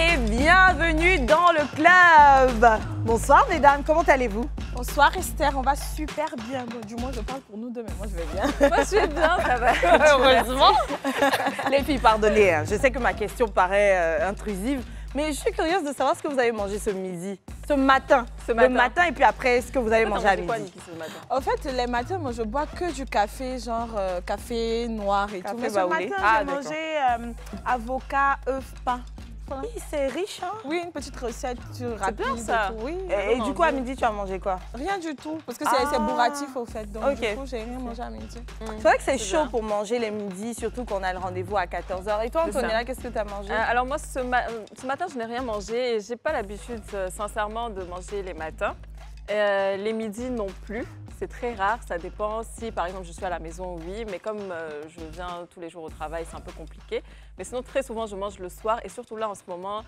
et bienvenue dans le club. Bonsoir mesdames, comment allez-vous? Bonsoir Esther, on va super bien. Bon, du moins, je parle pour nous deux, mais moi je vais bien. Moi je vais bien, ça va. Heureusement. Les filles, pardonnez, je sais que ma question paraît intrusive, mais je suis curieuse de savoir ce que vous avez mangé ce midi, ce matin. Le matin et puis après, ce que vous avez mangé à midi. Quoi, Niki, ce matin? En fait, les matins, moi je bois que du café, genre café noir et tout. Mais ce matin, j'ai mangé avocat, œuf, pain. Voilà. Oui, c'est riche, hein? Oui, une petite recette rapide. Bien, ça. Oui, et du coup, à midi, tu as mangé quoi? Rien du tout, parce que c'est bourratif au fait. Donc, du coup, j'ai rien mangé à midi. C'est vrai que c'est chaud pour manger les midis, surtout qu'on a le rendez-vous à 14 h. Et toi, Antonella, qu'est-ce que tu as mangé? Alors moi, ce matin, je n'ai rien mangé et je n'ai pas l'habitude, sincèrement, de manger les matins. Les midis non plus. C'est très rare, ça dépend si par exemple je suis à la maison, oui, mais comme je viens tous les jours au travail, c'est un peu compliqué. Mais sinon, très souvent, je mange le soir et surtout là en ce moment,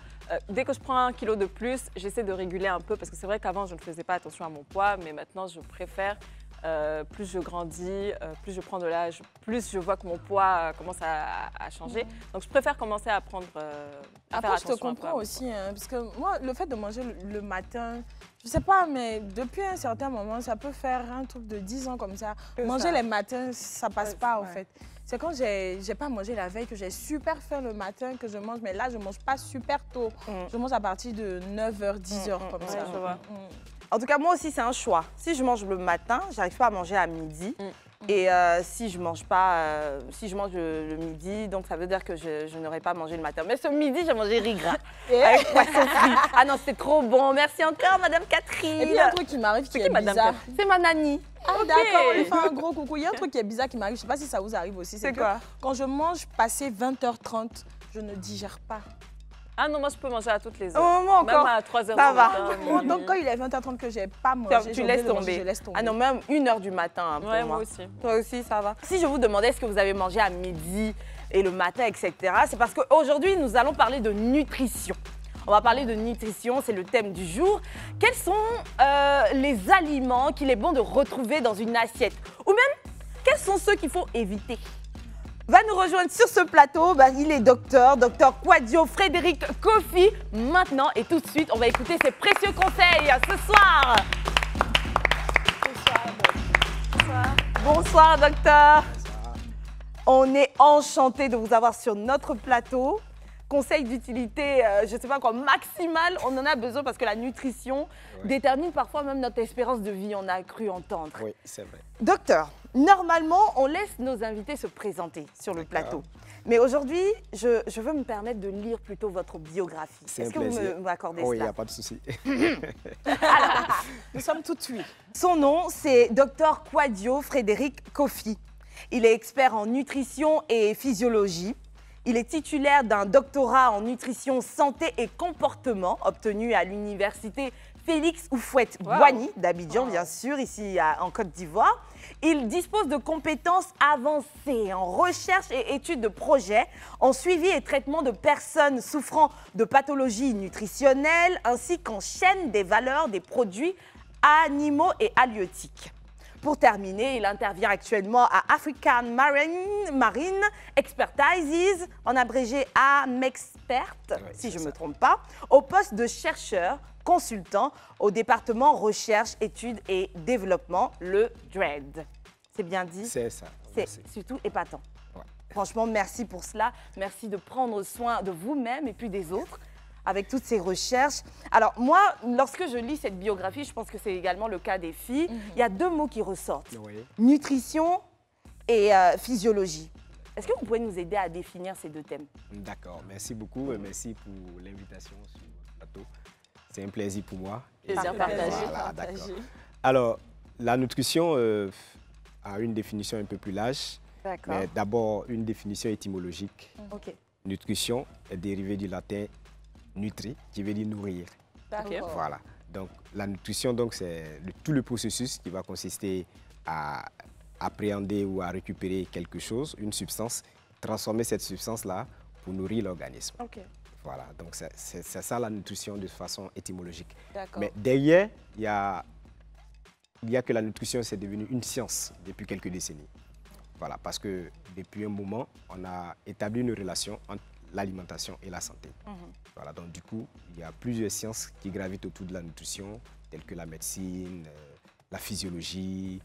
dès que je prends 1 kilo de plus, j'essaie de réguler un peu parce que c'est vrai qu'avant, je ne faisais pas attention à mon poids, mais maintenant, je préfère, plus je grandis, plus je prends de l'âge, plus je vois que mon poids commence à changer. Donc, je préfère commencer à prendre, à faire attention. Je te comprends aussi, hein, parce que moi, le fait de manger le matin, je sais pas, mais depuis un certain moment, ça peut faire un truc de 10 ans comme ça. Manger les matins, ça passe pas, en fait. C'est quand j'ai pas mangé la veille, que j'ai super faim le matin, que je mange. Mais là, je mange pas super tôt. Je mange à partir de 9 h, 10 h, comme ça. Je vois. En tout cas, moi aussi, c'est un choix. Si je mange le matin, j'arrive pas à manger à midi. Et si je mange pas, si je mange le midi, donc ça veut dire que je n'aurai pas mangé le matin. Mais ce midi, j'ai mangé riz gras avec poisson frit. Ah non, c'était trop bon. Merci encore, Madame Catherine. Et puis, il y a un truc qui m'arrive qui est bizarre. C'est ma nanny. Ah d'accord, on lui fait un gros coucou. Il y a un truc qui est bizarre qui m'arrive, je sais pas si ça vous arrive aussi. C'est quoi? Quand je mange passé 20 h 30, je ne digère pas. Ah non, moi je peux manger à toutes les heures. Oh, moi encore. Même à 3 h du matin. Donc quand il est 20 h 30 que j'ai pas mangé, tu laisses tomber. Je laisse tomber. Ah non, même 1 h du matin hein, pour moi. Moi aussi. Toi aussi, ça va. Si je vous demandais ce que vous avez mangé à midi et le matin, etc., c'est parce qu'aujourd'hui, nous allons parler de nutrition. On va parler de nutrition, c'est le thème du jour. Quels sont les aliments qu'il est bon de retrouver dans une assiette? Ou même, quels sont ceux qu'il faut éviter? Va nous rejoindre sur ce plateau, il est docteur Kwadio Frédéric Kofi. Maintenant et tout de suite, on va écouter ses précieux conseils ce soir. Bonsoir, docteur. Bonsoir. On est enchanté de vous avoir sur notre plateau. Conseil d'utilité, je ne sais pas quoi, maximale, on en a besoin parce que la nutrition détermine parfois même notre espérance de vie, on a cru entendre. Oui, c'est vrai. Docteur, normalement, on laisse nos invités se présenter sur le plateau. Mais aujourd'hui, je veux me permettre de lire plutôt votre biographie. Est-ce que vous m'accordez cela? Oui, il n'y a pas de souci. Alors, nous sommes tout de suite. Son nom, c'est Dr Kwadio Frédéric Kofi. Il est expert en nutrition et physiologie. Il est titulaire d'un doctorat en nutrition, santé et comportement obtenu à l'université Félix Houphouët-Boigny d'Abidjan, bien sûr, ici en Côte d'Ivoire. Il dispose de compétences avancées en recherche et études de projets, en suivi et traitement de personnes souffrant de pathologies nutritionnelles, ainsi qu'en chaîne des valeurs des produits animaux et halieutiques. Pour terminer, il intervient actuellement à African Marine Expertises, en abrégé AMEXPERT, si je ne me trompe pas, au poste de chercheur consultant au département recherche, études et développement, le DRED. C'est bien dit? C'est ça. C'est surtout épatant. Ouais. Franchement, merci pour cela. Merci de prendre soin de vous-même et puis des autres avec toutes ces recherches. Alors moi, lorsque je lis cette biographie, je pense que c'est également le cas des filles, il y a 2 mots qui ressortent. Nutrition et physiologie. Est-ce que vous pouvez nous aider à définir ces 2 thèmes? D'accord, merci beaucoup et merci pour l'invitation sur le plateau. C'est un plaisir pour moi. Plaisir partagé. Voilà, d'accord. Alors, la nutrition a une définition un peu plus large. Mais d'abord, une définition étymologique. Nutrition est dérivée du latin nutri, qui veut dire nourrir. Voilà. Donc, la nutrition, c'est tout le processus qui va consister à appréhender ou à récupérer quelque chose, une substance, transformer cette substance-là pour nourrir l'organisme. Voilà, donc c'est ça la nutrition de façon étymologique. Mais derrière, il y a que la nutrition, c'est devenu une science depuis quelques décennies. Voilà, parce que depuis un moment, on a établi une relation entre l'alimentation et la santé. Voilà, donc du coup, il y a plusieurs sciences qui gravitent autour de la nutrition, telles que la médecine, la physiologie,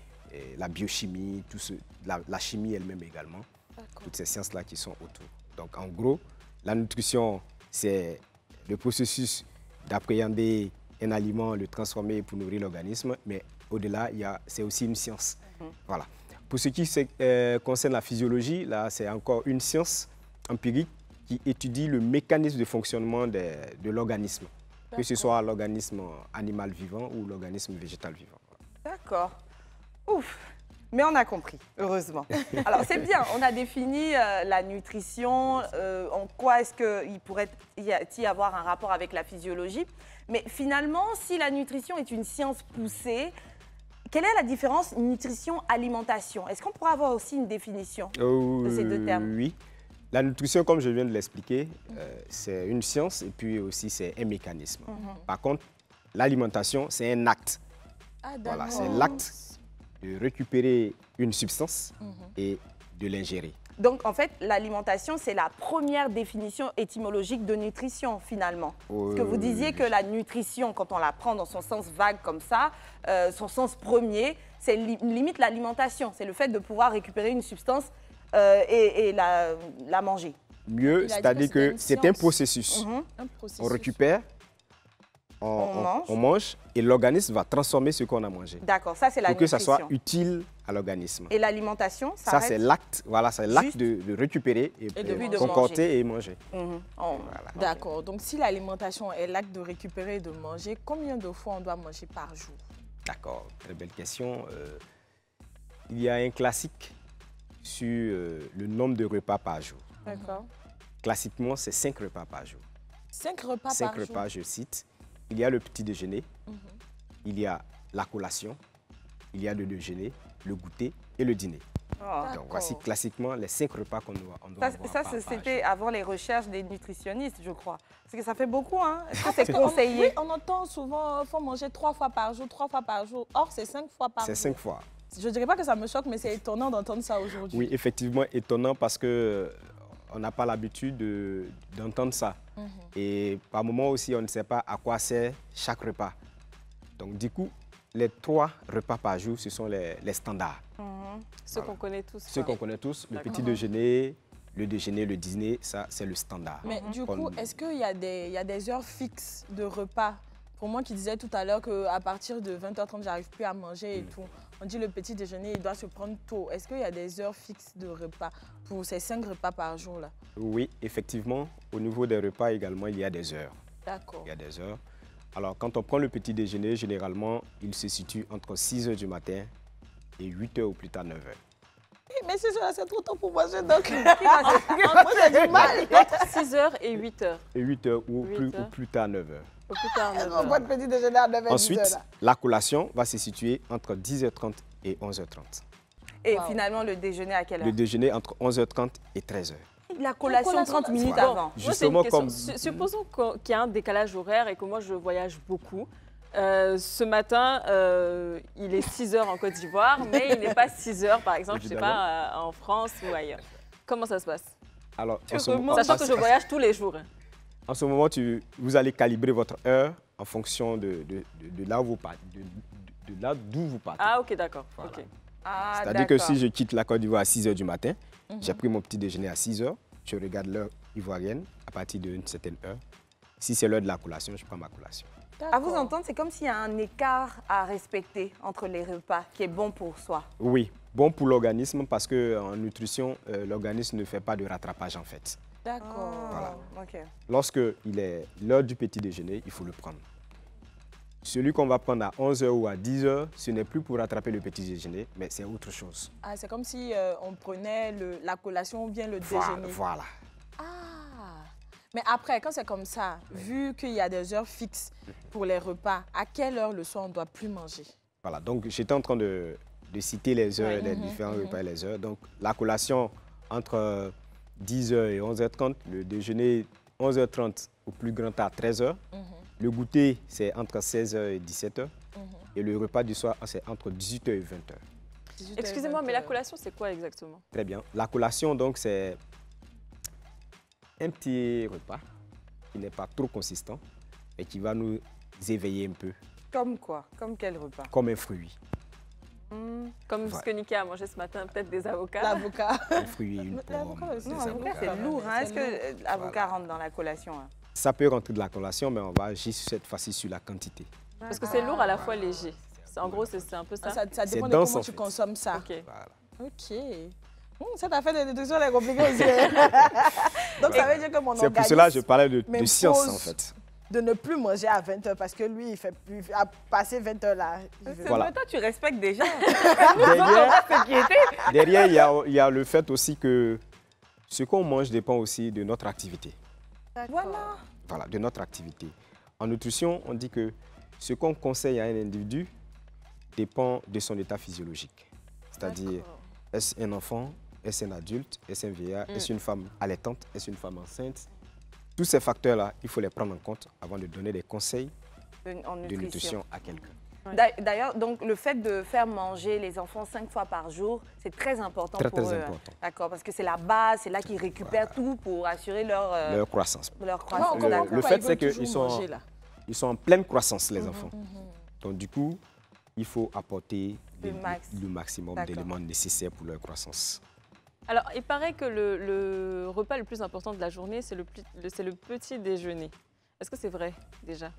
la biochimie, la chimie elle-même également. Toutes ces sciences-là qui sont autour. Donc en gros, la nutrition, c'est le processus d'appréhender un aliment, le transformer pour nourrir l'organisme, mais au-delà, c'est aussi une science. Voilà. Pour ce qui concerne la physiologie, là, c'est encore une science empirique qui étudie le mécanisme de fonctionnement de l'organisme, que ce soit l'organisme animal vivant ou l'organisme végétal vivant. D'accord. Ouf. Mais on a compris, heureusement. Alors, c'est bien, on a défini la nutrition, en quoi est-ce qu'il pourrait y avoir un rapport avec la physiologie. Mais finalement, si la nutrition est une science poussée, quelle est la différence nutrition-alimentation? Est-ce qu'on pourrait avoir aussi une définition de ces deux termes? Oui. La nutrition, comme je viens de l'expliquer, c'est une science et puis aussi c'est un mécanisme. Par contre, l'alimentation, c'est un acte. Voilà, c'est l'acte de récupérer une substance et de l'ingérer. Donc, en fait, l'alimentation, c'est la première définition étymologique de nutrition, finalement. Parce que vous disiez que la nutrition, quand on la prend dans son sens vague comme ça, son sens premier, c'est limite l'alimentation. C'est le fait de pouvoir récupérer une substance et la manger. Mieux, c'est-à-dire que c'est un processus. On récupère, on mange et l'organisme va transformer ce qu'on a mangé. D'accord, ça c'est la nutrition. Pour que ça soit utile à l'organisme. Et l'alimentation, ça c'est l'acte, voilà, c'est l'acte de récupérer et de concocter et manger. Voilà. D'accord, donc si l'alimentation est l'acte de récupérer et de manger, combien de fois on doit manger par jour? D'accord, très belle question. Il y a un classique sur le nombre de repas par jour. D'accord. Classiquement, c'est 5 repas par jour. 5 repas par jour? 5 repas, je cite. Il y a le petit déjeuner, il y a la collation, il y a le déjeuner, le goûter et le dîner. Donc voici classiquement les 5 repas qu'on doit avoir. Ça c'était avant les recherches des nutritionnistes, je crois. Parce que ça fait beaucoup, hein? Est-ce que c'est conseillé? Oui, on entend souvent qu'il faut manger 3 fois par jour, 3 fois par jour. Or, c'est 5 fois par jour. C'est 5 fois. Je ne dirais pas que ça me choque, mais c'est étonnant d'entendre ça aujourd'hui. Oui, effectivement, étonnant parce que on n'a pas l'habitude d'entendre ça. Et par moments aussi, on ne sait pas à quoi sert chaque repas. Donc du coup, les 3 repas par jour, ce sont les standards. Ceux qu'on connaît tous. Ceux qu'on connaît tous, le petit déjeuner, le déjeuner, le dîner, ça c'est le standard. Mais du coup, est-ce qu'il y a des heures fixes de repas? Pour moi qui disais tout à l'heure qu'à partir de 20h30, j'arrive plus à manger et tout. On dit le petit déjeuner, il doit se prendre tôt. Est-ce qu'il y a des heures fixes de repas pour ces 5 repas par jour là? Oui, effectivement. Au niveau des repas également, il y a des heures. D'accord. Il y a des heures. Alors, quand on prend le petit déjeuner, généralement, il se situe entre 6h du matin et 8h ou plus tard 9h. Mais c'est trop tôt pour manger, donc moi j'ai du mal. Entre 6h et 8h. Et 8h ou plus tard 9h. Votre petit déjeuner à 9h. Ensuite, la collation va se situer entre 10h30 et 11h30. Et finalement, le déjeuner à quelle heure? Le déjeuner entre 11h30 et 13h. La collation 30 minutes avant. Justement, comme... Supposons qu'il y a un décalage horaire et que moi, je voyage beaucoup. Ce matin, il est 6h en Côte d'Ivoire, mais il n'est pas 6h, par exemple, je ne sais pas, en France ou ailleurs. Comment ça se passe? Alors, sachant que je voyage tous les jours. En ce moment, vous allez calibrer votre heure en fonction de là où vous partez. De là d'où vous partez. Ah, ok, d'accord. Voilà. Okay. C'est-à-dire que si je quitte la Côte d'Ivoire à 6h du matin, j'ai pris mon petit déjeuner à 6h, je regarde l'heure ivoirienne à partir d'une certaine heure. Si c'est l'heure de la collation, je prends ma collation. À vous entendre, c'est comme s'il y a un écart à respecter entre les repas qui est bon pour soi. Oui, bon pour l'organisme parce qu'en nutrition, l'organisme ne fait pas de rattrapage en fait. D'accord. Voilà. Okay. Lorsque il est l'heure du petit déjeuner, il faut le prendre. Celui qu'on va prendre à 11h ou à 10h, ce n'est plus pour rattraper le petit déjeuner, mais c'est autre chose. Ah, c'est comme si on prenait la collation ou bien le déjeuner. Voilà. Ah. Mais après, quand c'est comme ça, vu qu'il y a des heures fixes pour les repas, à quelle heure le soir on ne doit plus manger? Voilà, donc j'étais en train de citer les heures, les différents repas et les heures. Donc la collation entre 10h et 11h30, le déjeuner 11h30 au plus grand tard 13h. Le goûter, c'est entre 16h et 17h. Et le repas du soir, c'est entre 18h et 20h. Excusez-moi, mais la collation, c'est quoi exactement? Très bien. La collation, donc, c'est un petit repas qui n'est pas trop consistant et qui va nous éveiller un peu. Comme quoi? Comme quel repas? Comme un fruit. Comme ce que Niki a mangé ce matin, peut-être des avocats. L'avocat. Un fruit, une pomme. Non, l'avocat, c'est lourd. Hein? Est-ce que l'avocat rentre dans la collation? Hein? Ça peut rentrer de la collation, mais on va agir cette fois-ci sur la quantité. Parce que c'est lourd à la fois léger. En gros, c'est un peu ça. Ça dépend de dense, comment en tu fait. consommes ça. Ok. Voilà. Ok. Ça t'a fait des nutritions, elle est compliquée aussi. Donc, ça veut dire que mon C'est organisme pour cela que je parlais de m'impose science, en fait. de ne plus manger à 20h parce que lui, il a passé 20h là. Voilà. Toi, tu respectes déjà. Derrière, il y a le fait aussi que ce qu'on mange dépend aussi de notre activité. Voilà, de notre activité. En nutrition, on dit que ce qu'on conseille à un individu dépend de son état physiologique. C'est-à-dire, est-ce un enfant, est-ce un adulte, est-ce un vieillard, est-ce une femme allaitante, est-ce une femme enceinte? Tous ces facteurs-là, il faut les prendre en compte avant de donner des conseils de nutrition à quelqu'un. D'ailleurs, donc le fait de faire manger les enfants 5 fois par jour, c'est très important pour eux. Très important. D'accord, parce que c'est la base, c'est là qu'ils récupèrent tout pour assurer leur croissance. Le fait, c'est qu'ils sont en pleine croissance, les enfants. Donc, du coup, il faut apporter le maximum d'éléments nécessaires pour leur croissance. Alors, il paraît que le repas le plus important de la journée, c'est le petit déjeuner. Est-ce que c'est vrai, déjà?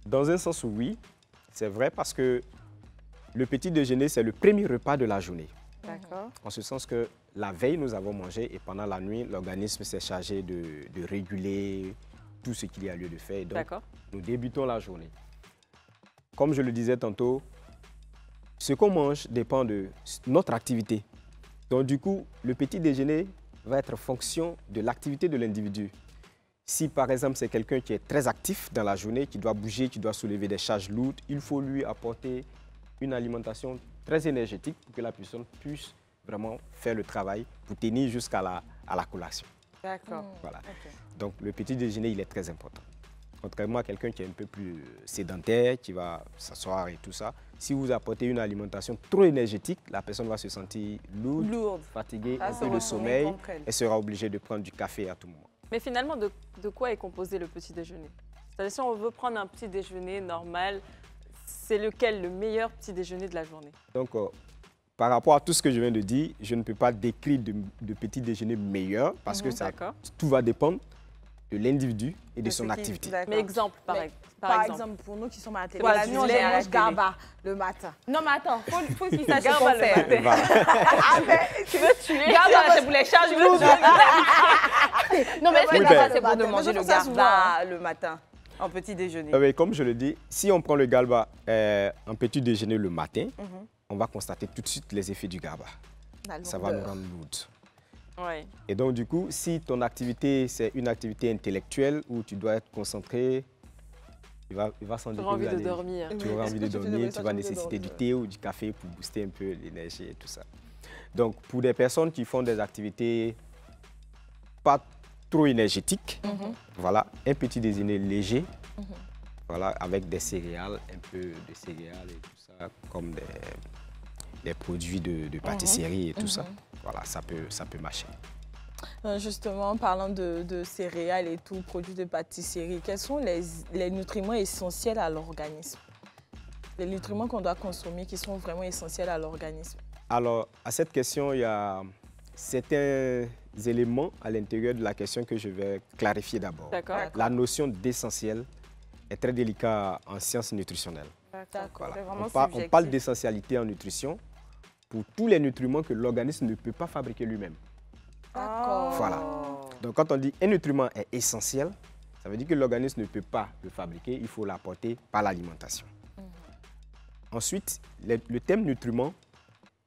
Dans un sens, oui. C'est vrai parce que le petit déjeuner, c'est le premier repas de la journée. D'accord. En ce sens que la veille, nous avons mangé et pendant la nuit, l'organisme s'est chargé de réguler tout ce qu'il y a lieu de faire. Et donc, nous débutons la journée. Comme je le disais tantôt, ce qu'on mange dépend de notre activité. Donc, du coup, le petit déjeuner va être fonction de l'activité de l'individu. Si, par exemple, c'est quelqu'un qui est très actif dans la journée, qui doit bouger, qui doit soulever des charges lourdes, il faut lui apporter une alimentation très énergétique pour que la personne puisse vraiment faire le travail pour tenir jusqu'à la collation. D'accord. Voilà. Donc, le petit déjeuner, il est très important. Contrairement à quelqu'un qui est un peu plus sédentaire, qui va s'asseoir et tout ça, si vous apportez une alimentation trop énergétique, la personne va se sentir lourde. Fatiguée, un peu de sommeil, et sera obligée de prendre du café à tout moment. Mais finalement, de quoi est composé le petit déjeuner? C'est-à-dire, si on veut prendre un petit déjeuner normal, c'est lequel le meilleur petit déjeuner de la journée? Donc, par rapport à tout ce que je viens de dire, je ne peux pas décrire de petit déjeuner meilleur parce que tout va dépendre de l'individu et de son activité. Mais exemple, par exemple, pour nous qui sommes à la télé, voilà, nous, on mange GABA le matin. Non, mais attends, faut qu'ils sachent ce qu'on fait. Tu veux tuer GABA, c'est pour les charges lourdes. Non, mais est-ce que GABA, c'est pour de manger le GABA le matin, en petit déjeuner? Comme je le dis, si on prend le GABA en petit déjeuner le matin, on va constater tout de suite les effets du GABA. Ça va nous rendre lourds. Ouais. Et donc, du coup, si ton activité, c'est une activité intellectuelle où tu dois être concentré, il va sans doute... Tu auras envie de dormir. Tu auras envie de dormir, tu vas nécessiter du thé ou du café pour booster un peu l'énergie et tout ça. Donc, pour des personnes qui font des activités pas trop énergétiques, voilà, un petit déjeuner léger, voilà, avec des céréales, un peu de céréales et tout ça, comme des produits de pâtisserie et tout ça. Voilà, ça peut marcher. Justement, en parlant de céréales et tout, produits de pâtisserie, quels sont les nutriments essentiels à l'organisme? Les nutriments qu'on doit consommer qui sont vraiment essentiels à l'organisme? Alors, à cette question, il y a certains éléments à l'intérieur de la question que je vais clarifier d'abord. La notion d'essentiel est très délicate en sciences nutritionnelles. Voilà. On parle d'essentialité en nutrition pour tous les nutriments que l'organisme ne peut pas fabriquer lui-même. Voilà. Donc, quand on dit un nutriment est essentiel, ça veut dire que l'organisme ne peut pas le fabriquer, il faut l'apporter par l'alimentation. Ensuite, le terme nutriment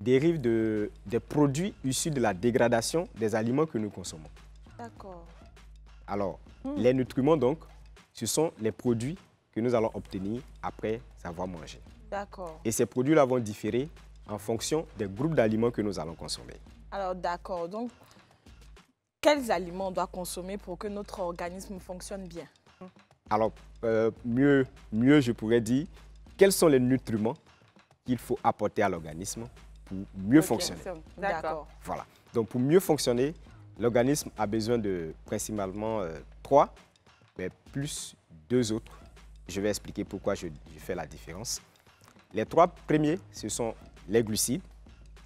dérive des produits issus de la dégradation des aliments que nous consommons. Alors, les nutriments, donc, ce sont les produits que nous allons obtenir après avoir mangé. Et ces produits-là vont différer en fonction des groupes d'aliments que nous allons consommer. Alors, d'accord. Donc, quels aliments on doit consommer pour que notre organisme fonctionne bien? Alors, mieux, je pourrais dire, quels sont les nutriments qu'il faut apporter à l'organisme pour mieux fonctionner. D'accord. Voilà. Donc, pour mieux fonctionner, l'organisme a besoin de principalement 3, mais plus 2 autres. Je vais expliquer pourquoi je fais la différence. Les 3 premiers, ce sont les glucides,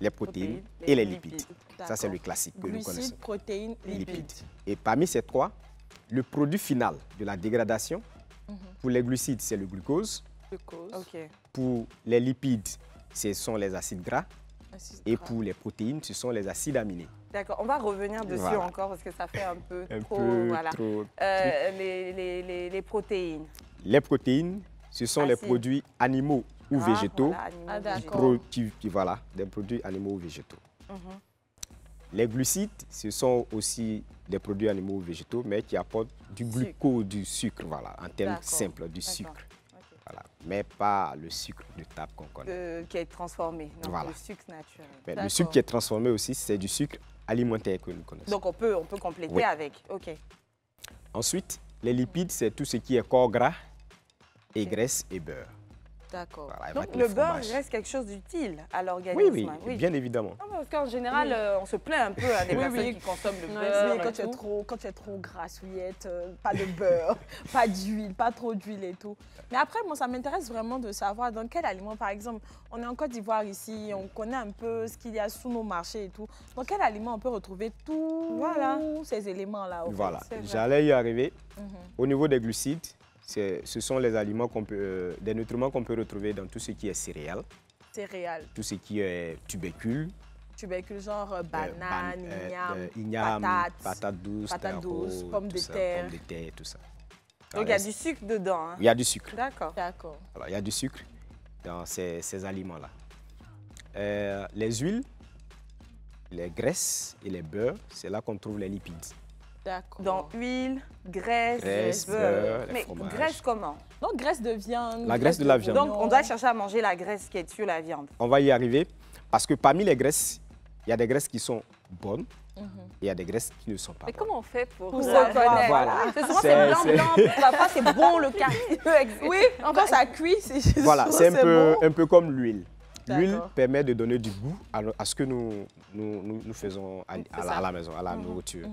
les protéines et les lipides. Ça, c'est le classique que nous connaissons. Glucides, protéines, lipides. Et parmi ces 3, le produit final de la dégradation, pour les glucides, c'est le glucose. Pour les lipides, ce sont les acides gras. Et pour les protéines, ce sont les acides aminés. D'accord, on va revenir dessus encore parce que ça fait un peu trop. Les protéines. Les protéines, ce sont les produits animaux ou végétaux. Voilà, des produits animaux ou végétaux. Les glucides, ce sont aussi des produits animaux ou végétaux, mais qui apportent du glucose, du sucre, voilà, en termes simples, du sucre. Voilà, mais pas le sucre de table qu'on connaît. Qui est transformé, non, voilà. Le sucre naturel. Mais le sucre qui est transformé aussi, c'est du sucre alimentaire que nous connaissons. Donc on peut compléter avec. OK. Ensuite, les lipides, c'est tout ce qui est corps gras et graisse et beurre. D'accord. Voilà, donc le beurre reste quelque chose d'utile à l'organisme. Oui, bien évidemment. Non, parce qu'en général, on se plaint un peu à des personnes qui consomment le beurre. Quand tu es trop grassouillette, pas de beurre, pas d'huile, pas trop d'huile et tout. Mais après, moi, ça m'intéresse vraiment de savoir dans quel aliment, par exemple, on est en Côte d'Ivoire ici, on connaît un peu ce qu'il y a sous nos marchés et tout. Dans quel aliment on peut retrouver tous ces éléments-là? Voilà, j'allais y arriver. Au niveau des glucides, ce sont les aliments des nutriments qu'on peut retrouver dans tout ce qui est céréales. Céréales. Tout ce qui est tubercules. Tubercules, genre banane, igname, patates douces, pommes de terre, tout ça. Donc il y a du sucre dedans. Hein? Il y a du sucre. D'accord. Alors, il y a du sucre dans ces aliments-là. Les huiles, les graisses et les beurres, c'est là qu'on trouve les lipides. D'accord. Dans huile, graisse, beurre. Mais fromage. Graisse comment? Donc graisse de viande. La graisse de la viande. Donc on doit chercher à manger la graisse qui est sur la viande. On va y arriver parce que parmi les graisses, il y a des graisses qui sont bonnes et il y a des graisses qui ne sont pas bonnes. Mais comment on fait pour reconnaître? Voilà. Souvent c'est blanc, parfois c'est bon le quartier. Oui, quand ça cuit, c'est voilà, c'est bon. un peu comme l'huile. L'huile permet de donner du goût à ce que nous faisons à la maison, à la nourriture.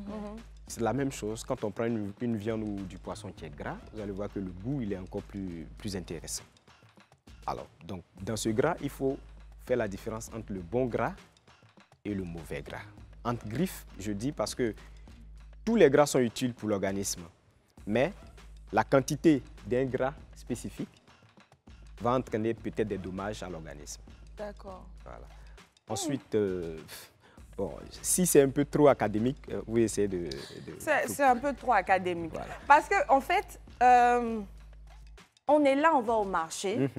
C'est la même chose quand on prend une viande ou du poisson qui est gras, vous allez voir que le goût il est encore plus intéressant. Alors, donc, dans ce gras, il faut faire la différence entre le bon gras et le mauvais gras. Entre griffes, je dis parce que tous les gras sont utiles pour l'organisme, mais la quantité d'un gras spécifique va entraîner peut-être des dommages à l'organisme. D'accord. Voilà. Ensuite, bon, si c'est un peu trop académique, vous essayez de... C'est un peu trop académique. Voilà. Parce qu'en fait, on est là, on va au marché.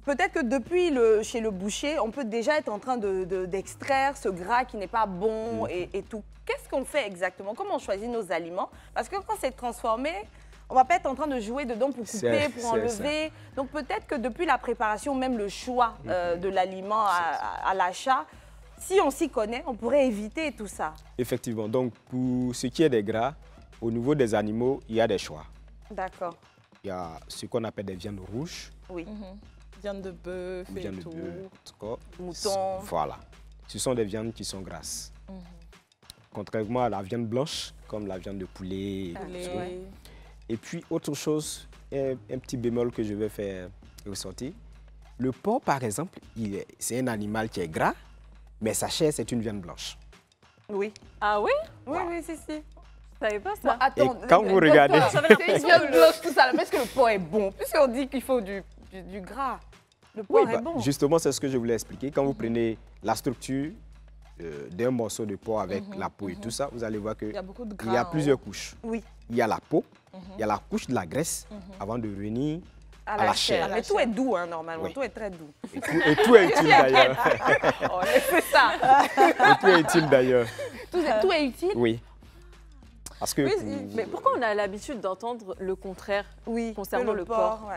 Peut-être que depuis chez le boucher, on peut déjà être en train d'extraire ce gras qui n'est pas bon et tout. Qu'est-ce qu'on fait exactement? Comment on choisit nos aliments? Parce que quand c'est transformé, on ne va pas être en train de jouer dedans pour couper, pour enlever. Donc peut-être que depuis la préparation, même le choix de l'aliment à l'achat, si on s'y connaît, on pourrait éviter tout ça. Effectivement. Donc pour ce qui est des gras, au niveau des animaux, il y a des choix. D'accord. Il y a ce qu'on appelle des viandes rouges. Oui. Viande de bœuf et viande tout. De bœuf, mouton. Voilà. Ce sont des viandes qui sont grasses. Contrairement à la viande blanche, comme la viande de poulet. Et puis, autre chose, un petit bémol que je vais faire ressortir. Le porc, par exemple, c'est un animal qui est gras, mais sa chair, c'est une viande blanche. Oui. Ah oui? Oui, oui, si. Je savais pas ça. Bon, attends, et quand vous regardez... C'est une viande blanche, tout ça. Mais est-ce que le porc est bon? Puisqu'on dit qu'il faut du gras. Le porc est bon. Justement, c'est ce que je voulais expliquer. Quand vous prenez la structure d'un morceau de porc avec la peau et tout ça, vous allez voir qu'il y a plusieurs couches. Oui. Il y a la peau, il y a la couche de la graisse avant de venir à la chair. Mais tout est doux, hein, normalement. Oui. Tout est très doux. Et tout est utile d'ailleurs. Oh, c'est ça. Et tout est utile d'ailleurs. Tout est utile? Oui. Parce que mais pourquoi on a l'habitude d'entendre le contraire concernant le porc?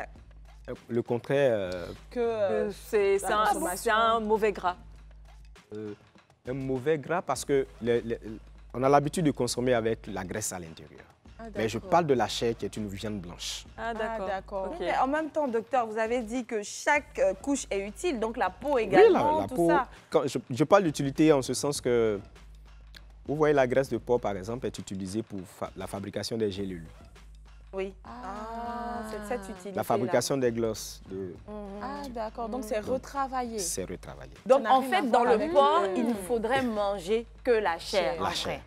Le contraire... que c'est un mauvais gras. Un mauvais gras parce que on a l'habitude de consommer avec la graisse à l'intérieur. Mais je parle de la chair qui est une viande blanche. Ah d'accord. Okay. Mais en même temps, docteur, vous avez dit que chaque couche est utile, donc la peau également, oui, la peau, ça. Quand je parle d'utilité en ce sens que Vous voyez, la graisse de porc, par exemple, est utilisée pour la fabrication des gélules. Oui. C'est cette utilité. La fabrication des glosses. D'accord. Donc, c'est retravaillé. C'est retravaillé. Donc, en fait, dans le porc, il ne faudrait manger que la chair. La chair.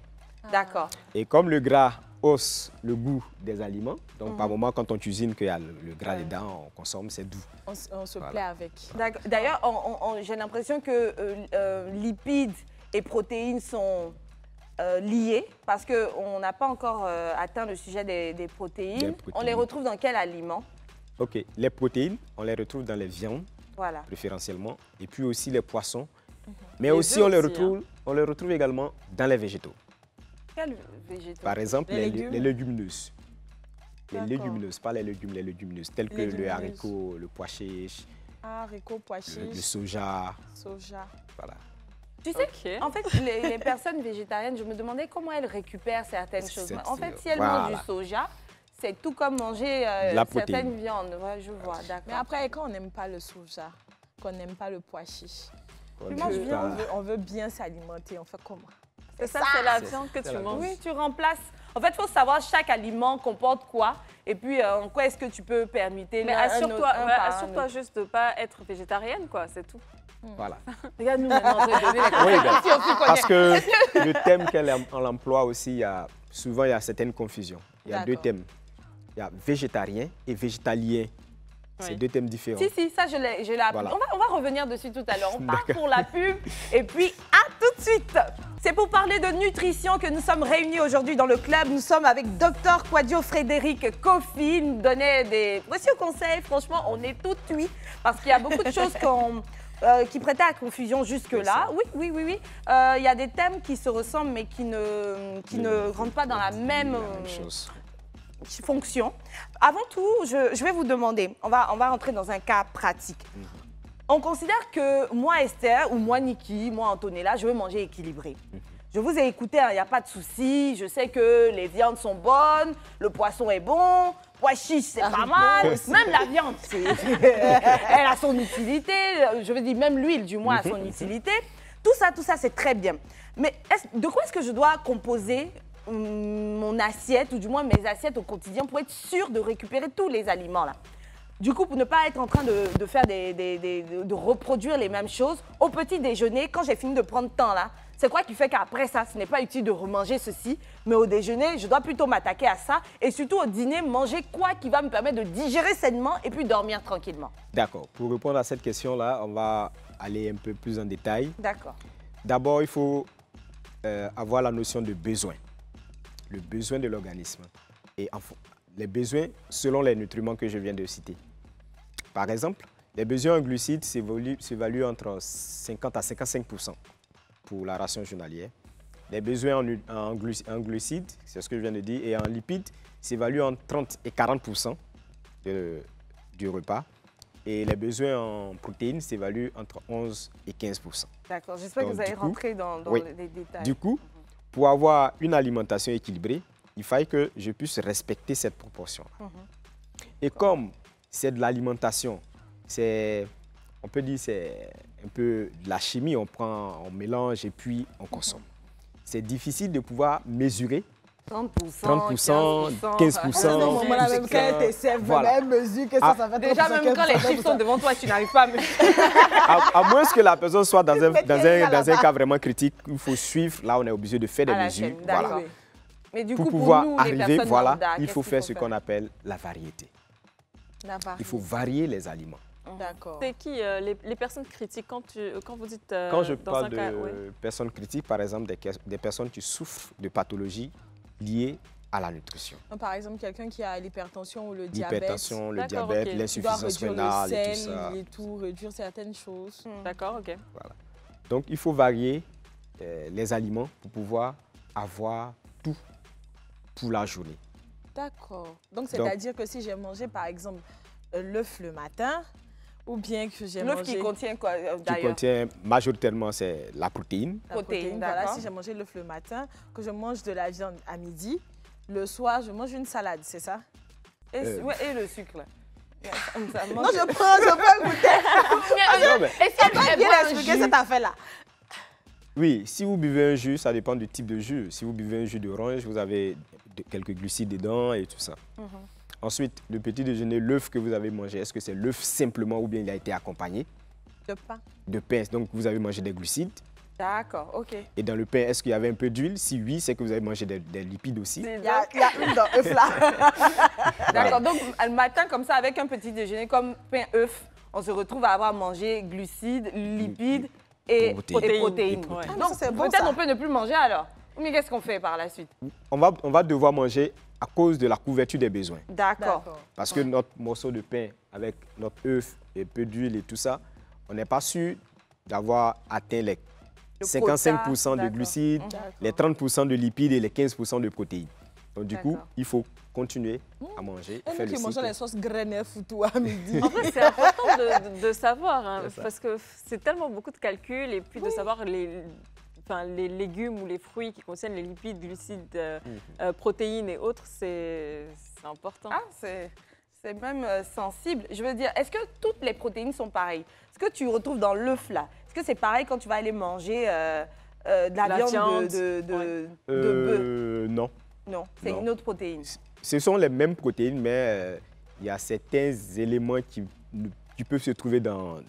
D'accord. Et comme le gras hausse le goût des aliments, donc par moment, quand on cuisine, qu'il y a le gras dedans, on consomme, c'est doux. On se plaît avec. D'ailleurs, j'ai l'impression que lipides et protéines sont liés parce qu'on n'a pas encore atteint le sujet des protéines. On les retrouve dans quel aliment? OK. Les protéines, on les retrouve dans les viandes, préférentiellement, et puis aussi les poissons. Mais aussi, on les retrouve également dans les végétaux. Quels végétaux? Par exemple, les légumineuses. Les légumineuses, pas les légumes, les légumineuses, telles que le haricot, le pois chiche, haricot, pois chiche, le soja. Voilà. Tu sais, en fait, les personnes végétariennes, je me demandais comment elles récupèrent certaines choses. En fait, si elles mangent du soja, c'est tout comme manger certaines viandes. Ouais, je vois, d'accord. Mais après, quand on n'aime pas le soja, qu'on n'aime pas le pois chiche, on veut bien s'alimenter, on fait comment? C'est ça, c'est la viande que tu manges. Oui, tu remplaces. En fait, il faut savoir chaque aliment comporte quoi et puis en quoi est-ce que tu peux permuter. Mais assure-toi juste de ne pas être végétarienne, quoi, c'est tout. Voilà. Regarde-nous maintenant, parce que le thème qu'elle emploie aussi, souvent il y a certaines confusions. Il y a deux thèmes. Il y a végétarien et végétalien. C'est deux thèmes différents. Si, ça je l'ai appris. Voilà. On va revenir dessus tout à l'heure. On part pour la pub et puis à tout de suite. C'est pour parler de nutrition que nous sommes réunis aujourd'hui dans le club. Nous sommes avec Dr Kouadio Frédéric Kofi. Il nous donnait des précieux conseils. Franchement, on est tout oui parce qu'il y a beaucoup de choses qui prêtaient à confusion jusque-là. Oui. Il y a des thèmes qui se ressemblent mais qui ne rentrent pas dans la même chose. Fonction. Avant tout, je vais vous demander, on va rentrer dans un cas pratique. On considère que moi, Esther, ou moi, Niki, moi, Antonella, je veux manger équilibré. Je vous ai écouté, il n'y a pas de souci. Je sais que les viandes sont bonnes, le poisson est bon, pois chiche, c'est pas mal. Même la viande, elle a son utilité. Je veux dire, même l'huile, du moins, a son utilité. Tout ça, c'est très bien. Mais de quoi est-ce que je dois composer mon assiette, ou du moins mes assiettes au quotidien, pour être sûre de récupérer tous les aliments là? Du coup, pour ne pas être en train de faire de reproduire les mêmes choses, au petit déjeuner, quand j'ai fini de prendre temps là, c'est quoi qui fait qu'après ça, ce n'est pas utile de remanger ceci, mais au déjeuner, je dois plutôt m'attaquer à ça, et surtout au dîner, manger quoi qui va me permettre de digérer sainement et puis dormir tranquillement. D'accord. Pour répondre à cette question-là, on va aller un peu plus en détail. D'accord. D'abord, il faut avoir la notion de besoin. Le besoin de l'organisme et les besoins selon les nutriments que je viens de citer. Par exemple, les besoins en glucides s'évaluent entre 50 à 55% pour la ration journalière. Les besoins en glucides, c'est ce que je viens de dire, et en lipides s'évaluent entre 30 et 40% du repas. Et les besoins en protéines s'évaluent entre 11 et 15%. D'accord, j'espère que vous allez rentrer dans les détails. Du coup, pour avoir une alimentation équilibrée, il faille que je puisse respecter cette proportion-là. Et comme c'est de l'alimentation, on peut dire c'est un peu de la chimie, on mélange et puis on consomme. C'est difficile de pouvoir mesurer 30%, 15%. Moi, même quand elle te sert, voilà. Mesure que ça fait 30%. Déjà, même quand les chiffres sont devant toi, tu n'arrives pas à mesurer. À moins que la personne soit dans un cas vraiment critique, il faut suivre. Là, on est obligé de faire des mesures. Voilà. Mais du coup, pour pouvoir nous, arriver, il faut faire ce qu'on appelle la variété. Il faut varier les aliments. D'accord. C'est qui les personnes critiques quand vous dites quand je parle de personnes critiques, par exemple, des personnes qui souffrent de pathologies liées à la nutrition. Donc, par exemple, quelqu'un qui a l'hypertension ou le diabète. L'hypertension, le diabète, l'insuffisance rénale et tout ça. Et tout, réduire certaines choses. D'accord, ok. Voilà. Donc, il faut varier les aliments pour pouvoir avoir tout pour la journée. D'accord. Donc, c'est-à-dire que si j'ai mangé, par exemple, l'œuf le matin, ou bien que j'ai mangé... L'œuf qui contient quoi, d'ailleurs? Qui contient majoritairement, c'est la protéine. La protéine, voilà. Si j'ai mangé l'œuf le matin, que je mange de la viande à midi, le soir, je mange une salade, c'est ça? Et le sucre, là. Non, je peux goûter. Et c'est bien expliquer cette affaire-là. Oui, si vous buvez un jus, ça dépend du type de jus. Si vous buvez un jus d'orange, vous avez quelques glucides dedans et tout ça. Ensuite, le petit déjeuner, l'œuf que vous avez mangé, est-ce que c'est l'œuf simplement ou bien il a été accompagné de pain? De pain, donc vous avez mangé des glucides. D'accord, ok. Et dans le pain, est-ce qu'il y avait un peu d'huile? Si oui, c'est que vous avez mangé des lipides aussi. Il y a une dans l'œuf là. D'accord, donc le matin comme ça, avec un petit déjeuner comme pain, œuf, on se retrouve à avoir mangé glucides, lipides et protéines. Ah, donc peut-être on peut ne plus manger alors. Mais qu'est-ce qu'on fait par la suite? On va devoir manger à cause de la couverture des besoins. D'accord. Parce que notre morceau de pain avec notre œuf et peu d'huile et tout ça, on n'est pas sûr d'avoir atteint les 55% de glucides, les 30% de lipides et les 15% de protéines. Donc du coup, il faut continuer à manger. Et nous qui mangeons les sauces grenèves ou tout à midi. En fait, c'est important de savoir, hein, parce que c'est tellement beaucoup de calculs et puis de savoir les légumes ou les fruits qui contiennent les lipides, glucides, protéines et autres, c'est important. Ah, c'est même sensible. Je veux dire, est-ce que toutes les protéines sont pareilles? Ce que tu retrouves dans l'œuf là, est-ce que c'est pareil quand tu vas aller manger de la viande de bœuf? Non. Non, c'est une autre protéine. Ce sont les mêmes protéines, mais il y a certains éléments qui peuvent se trouver dans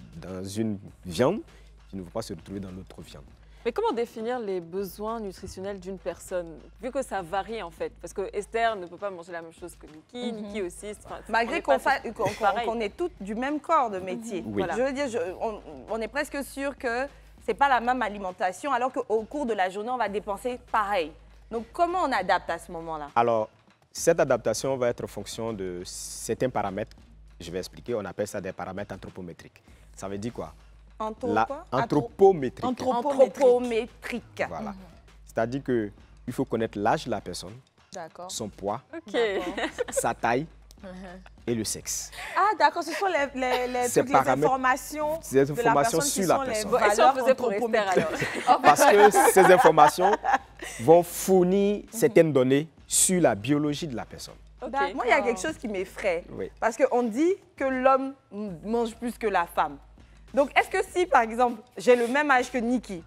une viande qui ne vont pas se retrouver dans l'autre viande. Mais comment définir les besoins nutritionnels d'une personne? Vu que ça varie en fait, parce que Esther ne peut pas manger la même chose que Niki, Niki aussi. Malgré qu'on est toutes du même corps de métier. Oui. Voilà. Je veux dire, on est presque sûr que ce n'est pas la même alimentation, alors qu'au cours de la journée, on va dépenser pareil. Donc comment on adapte à ce moment-là? Alors, cette adaptation va être en fonction de certains paramètres. Je vais expliquer, on appelle ça des paramètres anthropométriques. Ça veut dire quoi? Anthropométrique. Anthropométrique. Voilà. C'est-à-dire qu'il faut connaître l'âge de la personne, son poids, sa taille et le sexe. Ah d'accord, ce sont toutes les informations de la personne sur la personne. Et si on faisait pour Esther alors? Parce que ces informations vont fournir certaines données sur la biologie de la personne. Moi, il y a quelque chose qui m'effraie. Parce qu'on dit que l'homme mange plus que la femme. Donc, est-ce que si, par exemple, j'ai le même âge que Niki,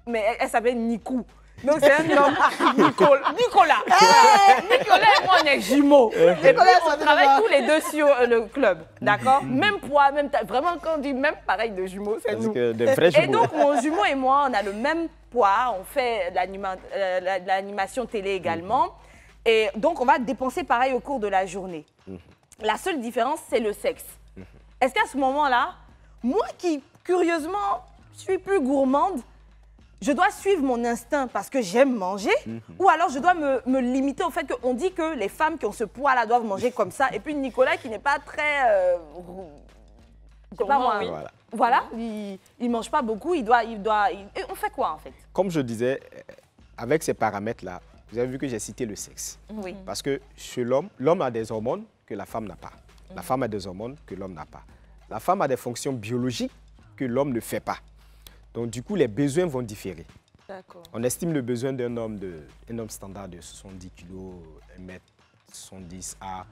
mais elle s'appelle Nikou, donc c'est un homme, Nicolas. Nicolas et moi, on est jumeaux. Et puis, on travaille tous les deux sur le club, d'accord? Même poids, même taille. Vraiment, quand on dit même pareil de jumeaux, c'est nous. Et donc, mon jumeau et moi, on a le même poids. On fait de l'animation télé également. Et donc, on va dépenser pareil au cours de la journée. La seule différence, c'est le sexe. Est-ce qu'à ce moment-là, moi qui, curieusement, suis plus gourmande, je dois suivre mon instinct parce que j'aime manger ou alors je dois me limiter au fait qu'on dit que les femmes qui ont ce poids-là doivent manger comme ça et puis Nicolas qui n'est pas très... c'est pas moi. Voilà, il ne mange pas beaucoup, et on fait quoi en fait? Comme je disais, avec ces paramètres-là, vous avez vu que j'ai cité le sexe. Oui. Parce que chez l'homme, l'homme a des hormones que la femme n'a pas. La femme a des hormones que l'homme n'a pas. La femme a des fonctions biologiques que l'homme ne fait pas. Donc, du coup, les besoins vont différer. On estime le besoin d'un homme standard de 70 kg, 1m70 à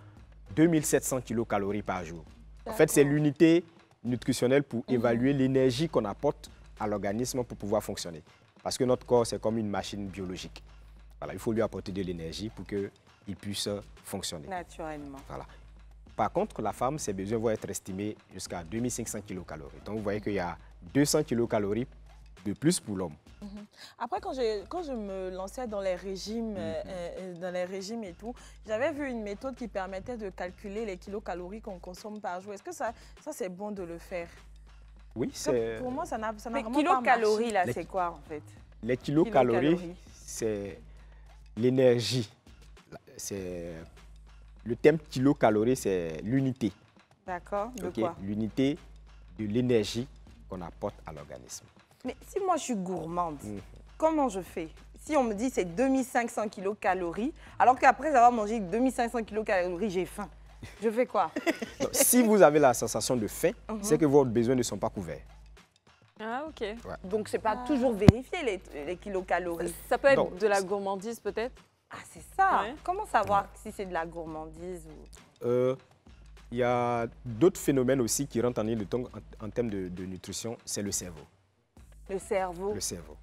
2700 kcal par jour. En fait, c'est l'unité nutritionnelle pour évaluer l'énergie qu'on apporte à l'organisme pour pouvoir fonctionner. Parce que notre corps, c'est comme une machine biologique. Voilà, il faut lui apporter de l'énergie pour qu'il puisse fonctionner. Naturellement. Voilà. Par contre, la femme, ses besoins vont être estimés jusqu'à 2500 kcal. Donc, vous voyez qu'il y a 200 kcal de plus pour l'homme. Après, quand je me lançais dans les régimes, et tout, j'avais vu une méthode qui permettait de calculer les kilocalories qu'on consomme par jour. Est-ce que ça c'est bon de le faire? Oui, c'est... Pour moi, ça n'a vraiment pas marché. Les kilocalories, là, c'est quoi en fait? Les kilocalories, c'est l'énergie. Le terme kilocalorie, c'est l'unité. D'accord, de quoi? L'unité de l'énergie qu'on apporte à l'organisme. Mais si moi je suis gourmande, comment je fais? Si on me dit c'est 2500 kilocalories, alors qu'après avoir mangé 2500 kilocalories, j'ai faim, je fais quoi? Donc, si vous avez la sensation de faim, c'est que vos besoins ne sont pas couverts. Ah, ok. Ouais. Donc, ce n'est pas toujours vérifié les kilocalories. Ça peut être de la gourmandise peut-être? Ah, c'est ça. Ouais. Comment savoir si c'est de la gourmandise ou... Il y a d'autres phénomènes aussi qui rentrent en ligne de compte en termes de nutrition, c'est le cerveau. Le cerveau? Le cerveau.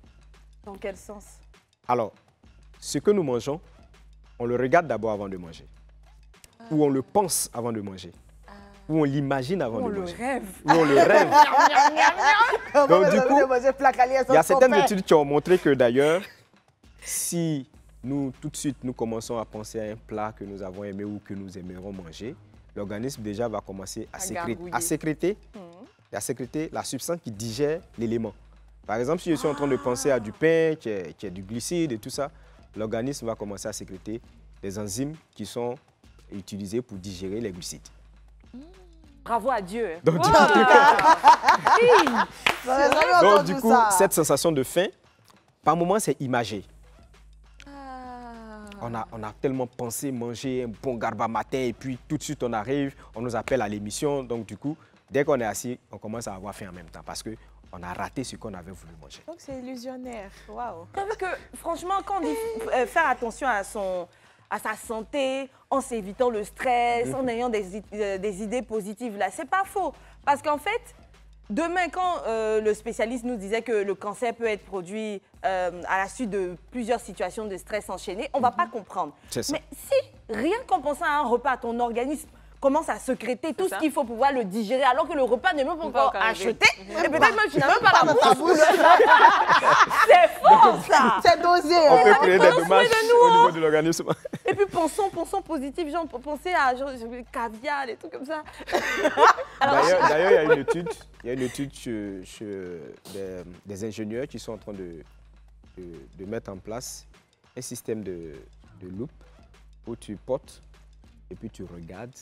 Dans quel sens? Alors, ce que nous mangeons, on le regarde d'abord avant de manger. Ou on le pense avant de manger. Ou on l'imagine avant de manger. Ou on le rêve. Donc du coup, il y a certaines études qui ont montré que d'ailleurs, si nous, tout de suite, nous commençons à penser à un plat que nous avons aimé ou que nous aimerons manger, l'organisme déjà va commencer à sécréter la substance qui digère l'élément. Par exemple, si je suis en train de penser à du pain, qui est du glucide et tout ça, l'organisme va commencer à sécréter des enzymes qui sont utilisées pour digérer les glucides. Bravo à Dieu. Donc, du coup, cette sensation de faim, par moments, c'est imagé. On a tellement pensé manger un bon garba matin et puis tout de suite, on arrive, on nous appelle à l'émission. Donc, du coup, dès qu'on est assis, on commence à avoir faim en même temps parce qu'on a raté ce qu'on avait voulu manger. Donc, c'est illusionnaire. Waouh. Parce que, franchement, quand on dit faire attention à sa santé, en s'évitant le stress, en ayant des idées positives, là, c'est pas faux. Parce qu'en fait, demain, quand le spécialiste nous disait que le cancer peut être produit à la suite de plusieurs situations de stress enchaînées, on ne va pas comprendre. Mais si, rien qu'en pensant à un repas, ton organisme commence à sécréter tout ce qu'il faut pouvoir le digérer, alors que le repas n'est même pas encore acheté, et peut-être même tu n'as même pas la bouche. C'est fort, ça. C'est dosé. On peut créer des dommages au niveau de l'organisme. Et puis pensons positif, genre pensez à genre, caviar, des trucs comme ça. D'ailleurs, il y a une étude chez des ingénieurs qui sont en train de mettre en place un système de loupe où tu portes et puis tu regardes,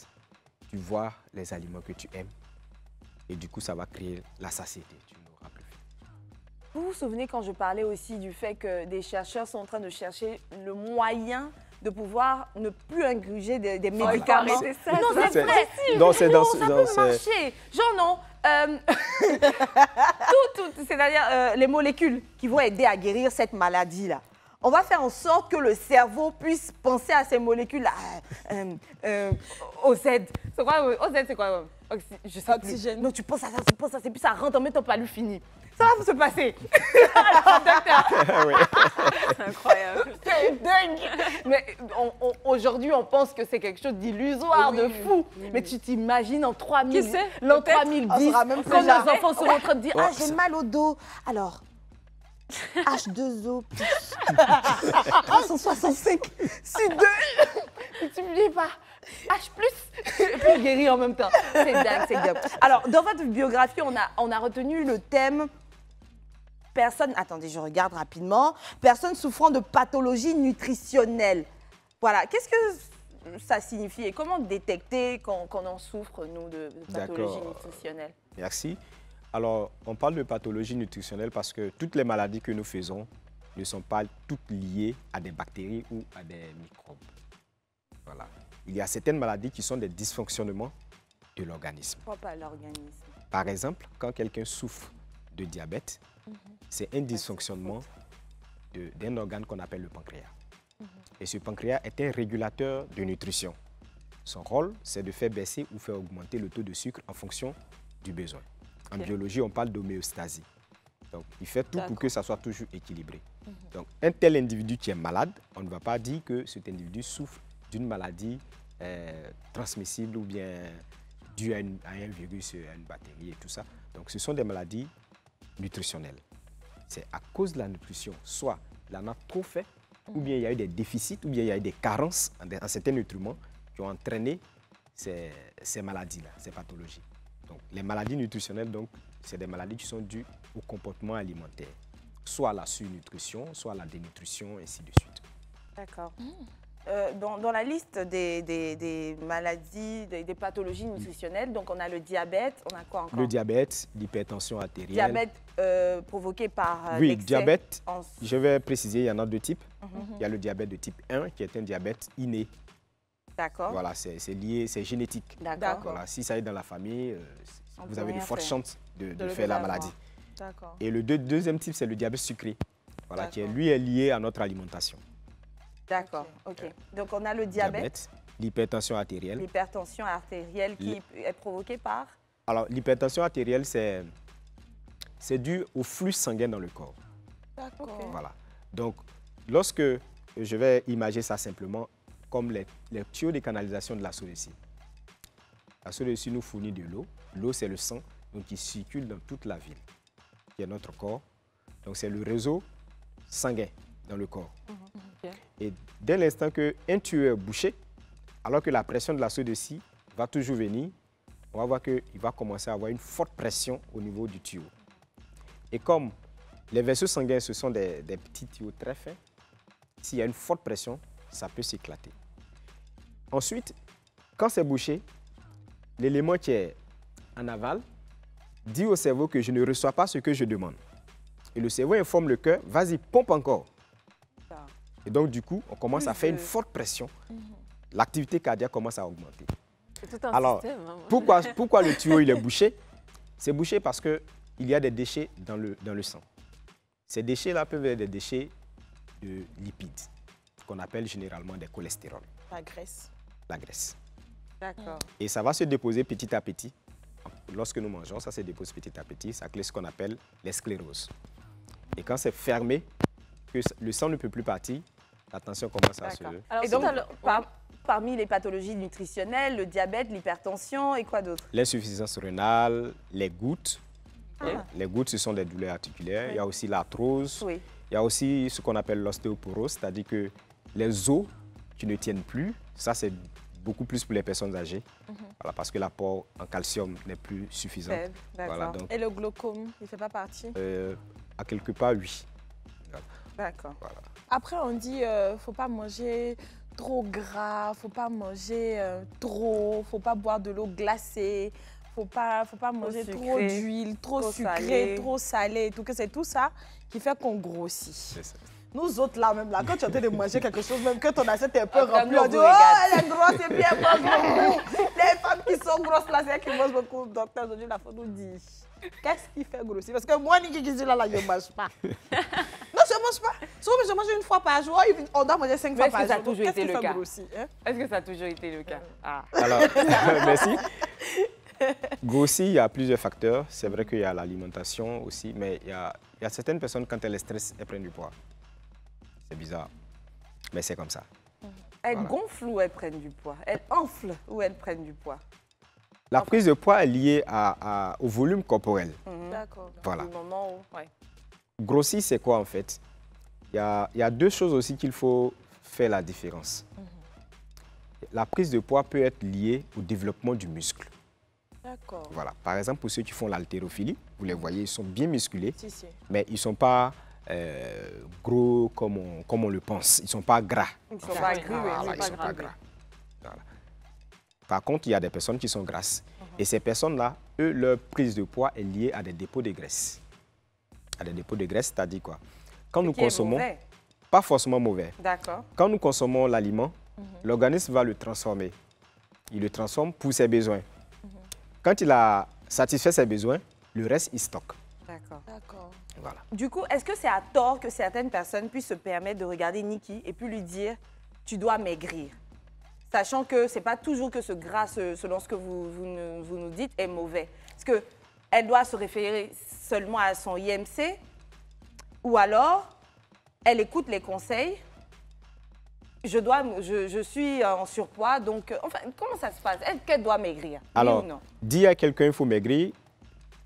tu vois les aliments que tu aimes et du coup, ça va créer la satiété. Tu n'auras plus faim. Vous vous souvenez quand je parlais aussi du fait que des chercheurs sont en train de chercher le moyen de pouvoir ne plus ingurgiter des médicaments. C'est ça. Non, c'est vrai. Non, c'est dans ça peut marcher. Genre non. C'est-à-dire les molécules qui vont aider à guérir cette maladie-là. On va faire en sorte que le cerveau puisse penser à ces molécules-là. OZ. C'est quoi OZ, c'est quoi? Je sais Oxygène. Non, tu penses à ça, et puis ça rentre, mais ton palu fini. Ça va se passer. C'est incroyable. C'est dingue. Mais aujourd'hui, on pense que c'est quelque chose d'illusoire, de fou. Mais tu t'imagines en 3000, l'an 3010, quand nos enfants seront en train de dire « Ah, j'ai mal au dos. » Alors, H2O plus 365, c'est 2. Et tu n'oublies pas. H plus, et puis guérir en même temps. C'est dingue, c'est dingue. Alors, dans votre biographie, on a retenu le thème personne, attendez, je regarde rapidement, personne souffrant de pathologie nutritionnelle. Voilà, qu'est-ce que ça signifie et comment détecter quand on souffre, nous, de pathologie nutritionnelle? Merci. Alors, on parle de pathologie nutritionnelle parce que toutes les maladies que nous faisons ne sont pas toutes liées à des bactéries ou à des microbes. Voilà. Il y a certaines maladies qui sont des dysfonctionnements de l'organisme. Propre à l'organisme. Par exemple, quand quelqu'un souffre de diabète, c'est un dysfonctionnement d'un organe qu'on appelle le pancréas. Et ce pancréas est un régulateur de nutrition. Son rôle, c'est de faire baisser ou faire augmenter le taux de sucre en fonction du besoin. En biologie, on parle d'homéostasie. Donc, il fait tout pour que ça soit toujours équilibré. Donc, un tel individu qui est malade, on ne va pas dire que cet individu souffre d'une maladie transmissible ou bien due à un virus, à une bactérie et tout ça. Donc, ce sont des maladies nutritionnelles. C'est à cause de la nutrition, soit il en a trop fait, ou bien il y a eu des déficits, ou bien il y a eu des carences en certains nutriments qui ont entraîné ces maladies-là, ces pathologies. Donc, les maladies nutritionnelles, c'est des maladies qui sont dues au comportement alimentaire, soit à la surnutrition, soit à la dénutrition, ainsi de suite. D'accord. Dans la liste des maladies, des pathologies nutritionnelles, donc on a le diabète, on a quoi encore? Le diabète, l'hypertension artérielle. Diabète provoqué par oui, diabète, je vais préciser, il y en a deux types. Il y a le diabète de type 1 qui est un diabète inné. D'accord. Voilà, c'est lié, c'est génétique. D'accord. Voilà, si ça est dans la famille, vous avez de fortes chances de faire la maladie. D'accord. Et le deuxième type, c'est le diabète sucré, voilà, qui lui est lié à notre alimentation. D'accord, ok. Donc on a le diabète. L'hypertension artérielle. L'hypertension artérielle qui est provoquée par? Alors l'hypertension artérielle, c'est dû au flux sanguin dans le corps. D'accord. Voilà. Donc, lorsque je vais imaginer ça simplement comme les tuyaux de canalisation de la SODECI. La SODECI nous fournit de l'eau. L'eau, c'est le sang donc, qui circule dans toute la ville, qui est notre corps. Donc, c'est le réseau sanguin dans le corps. Okay. Et dès l'instant qu'un tuyau est bouché, alors que la pression de la SODECI va toujours venir, on va voir qu'il va commencer à avoir une forte pression au niveau du tuyau. Et comme les vaisseaux sanguins, ce sont des petits tuyaux très fins, s'il y a une forte pression, ça peut s'éclater. Ensuite, quand c'est bouché, l'élément qui est en aval dit au cerveau que je ne reçois pas ce que je demande. Et le cerveau informe le cœur, vas-y, pompe encore. Et donc, du coup, on commence à faire une forte pression. L'activité cardiaque commence à augmenter. C'est tout un Alors, système. Hein, pourquoi le tuyau il est bouché? C'est bouché parce qu'il y a des déchets dans le sang. Ces déchets-là peuvent être des déchets de lipides, qu'on appelle généralement des cholestérols. La graisse. La graisse. D'accord. Et ça va se déposer petit à petit. Lorsque nous mangeons, ça se dépose petit à petit. Ça crée ce qu'on appelle les scléroses. Et quand c'est fermé, que le sang ne peut plus partir, la tension commence à se... Alors, et donc, parmi les pathologies nutritionnelles, le diabète, l'hypertension et quoi d'autre? L'insuffisance rénale, les gouttes. Les gouttes, ce sont des douleurs articulaires. Il y a aussi l'arthrose. Oui. Il y a aussi ce qu'on appelle l'ostéoporose, c'est-à-dire que les os qui ne tiennent plus, ça c'est beaucoup plus pour les personnes âgées, voilà, parce que l'apport en calcium n'est plus suffisant. Voilà, donc, et le glaucome, il ne fait pas partie? À quelque part, oui. D'accord. Voilà. Après, on dit qu'il ne faut pas manger trop gras, il ne faut pas manger trop, il ne faut pas boire de l'eau glacée, il ne faut pas manger trop d'huile, trop sucré, trop salé, tout que c'est tout ça qui fait qu'on grossit. C'est ça. Nous autres, là, même là, quand tu es en train de manger quelque chose, même que ton assiette est un peu remplie, on dit « Oh, elle est grosse, et puis elle mange beaucoup. » Les femmes qui sont grosses, là, c'est elles qui mangent beaucoup. Docteur, aujourd'hui, la faut nous dire, qu'est-ce qui fait grossir? Parce que moi, Niki qui dit là, je ne mange pas. Non, je ne mange pas. Souvent, je mange une fois par jour. On doit manger 5 fois par jour. Qu'est-ce qui fait grossir? Est-ce que ça a toujours été le cas? Alors, merci. Grossir, il y a plusieurs facteurs. C'est vrai qu'il y a l'alimentation aussi, mais il y a certaines personnes, quand elles stressent, elles prennent du poids. C'est bizarre, mais c'est comme ça. Elles gonflent ou elles prennent du poids? Elles enflent ou elles prennent du poids? La prise de poids est liée au volume corporel. D'accord. Voilà. Ouais. Grossir, c'est quoi en fait? Il y a deux choses aussi qu'il faut faire la différence. La prise de poids peut être liée au développement du muscle. D'accord. Voilà. Par exemple, pour ceux qui font l'haltérophilie, vous les voyez, ils sont bien musclés, Si. mais ils ne sont pas gros comme on le pense. Ils ne sont pas gras. Ils ne sont pas gris, Voilà, ils ne sont pas gras. Voilà. Par contre, il y a des personnes qui sont grasses. Et ces personnes-là, eux, leur prise de poids est liée à des dépôts de graisse. À des dépôts de graisse, c'est-à-dire quoi? Quand nous consommons, pas forcément mauvais. D'accord. Quand nous consommons l'aliment, l'organisme va le transformer. Il le transforme pour ses besoins. Quand il a satisfait ses besoins, le reste, il stocke. D'accord. Voilà. Du coup, est-ce que c'est à tort que certaines personnes puissent se permettre de regarder Niki et puis lui dire « tu dois maigrir », sachant que ce n'est pas toujours que ce gras, selon ce que vous nous dites, est mauvais? Est-ce qu'elle doit se référer seulement à son IMC ou alors elle écoute les conseils? Je suis en surpoids, donc enfin, comment ça se passe? Est-ce qu'elle doit maigrir? Alors, oui ou non? dire à quelqu'un qu'il faut maigrir,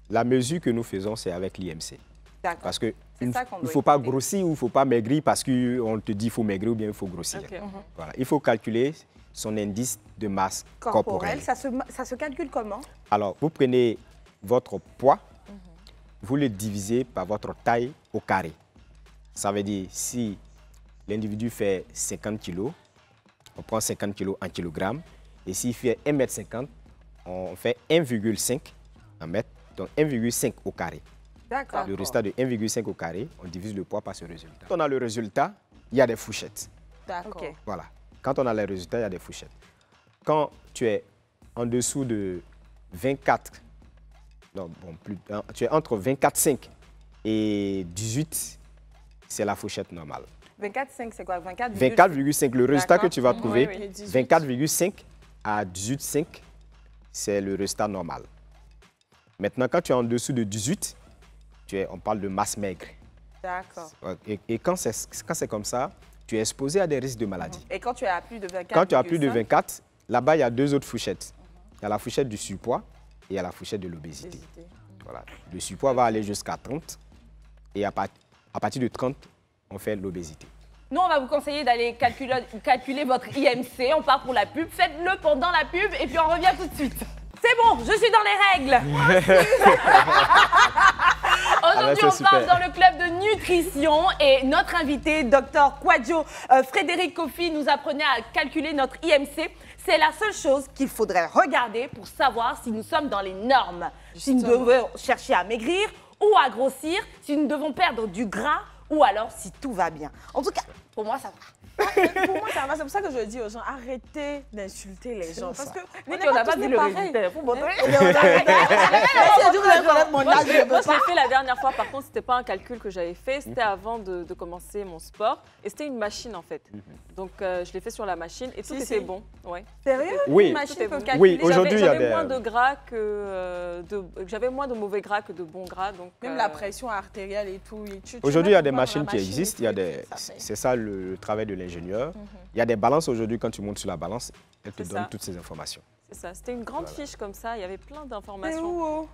la mesure que nous faisons, c'est avec l'IMC. D'accord. Parce qu'il ne faut pas grossir ou il ne faut pas maigrir parce qu'on te dit qu'il faut maigrir ou bien il faut grossir. Okay. Voilà. Il faut calculer son indice de masse corporelle. Ça se calcule comment? Alors, vous prenez votre poids, vous le divisez par votre taille au carré. Ça veut dire, si l'individu fait 50 kg, on prend 50 kg en kilogrammes. Et s'il fait 1,50 m, on fait 1,5 en mètre, donc 1,5 au carré. D'accord. Le résultat de 1,5 au carré, on divise le poids par ce résultat. Quand on a le résultat, il y a des fourchettes. D'accord. Okay. Voilà. Quand on a les résultats, il y a des fourchettes. Quand tu es en dessous de 24, tu es entre 24,5 et 18, c'est la fourchette normale. 24,5, c'est quoi? 24,5, le résultat que tu vas trouver, Oui. 24,5 à 18,5, c'est le résultat normal. Maintenant, quand tu es en dessous de 18, on parle de masse maigre. D'accord. Et quand c'est comme ça, tu es exposé à des risques de maladie. Et quand tu es à plus de 24? Quand tu as plus de 24, là-bas, il y a deux autres fourchettes. Il y a la fourchette du surpoids et il y a la fourchette de l'obésité. Voilà. Le surpoids va aller jusqu'à 30 et à partir de 30, on fait l'obésité. Nous, on va vous conseiller d'aller calculer votre IMC. On part pour la pub. Faites-le pendant la pub et puis on revient tout de suite. C'est bon, je suis dans les règles. Aujourd'hui, on part dans le club de nutrition et notre invité, Dr Kouadio Frédéric Kofi, nous apprenait à calculer notre IMC. C'est la seule chose qu'il faudrait regarder pour savoir si nous sommes dans les normes. Si nous devons chercher à maigrir ou à grossir, si nous devons perdre du gras ou alors si tout va bien. En tout cas, pour moi, ça va. Pour moi, ça va. C'est pour ça que je dis aux gens, arrêtez d'insulter les gens. Parce que on n'a pas dit le résultat. Faut montrer. Moi, je l'ai fait la dernière fois. Par contre, c'était pas un calcul que j'avais fait. C'était avant de commencer mon sport. Et c'était une machine, en fait. Donc, je l'ai fait sur la machine et tout était bon. Ouais. Sérieux? Oui. Une machine peut calculer. Oui, aujourd'hui, il y a J'avais moins de gras j'avais moins de mauvais gras que de bons gras. Donc, même la pression artérielle et tout. Aujourd'hui, il y a des machines qui existent. C'est ça le travail de l'ingénieur. Il y a des balances aujourd'hui, quand tu montes sur la balance, elle te donne toutes ces informations. C'est ça, c'était une grande fiche comme ça, il y avait plein d'informations. Où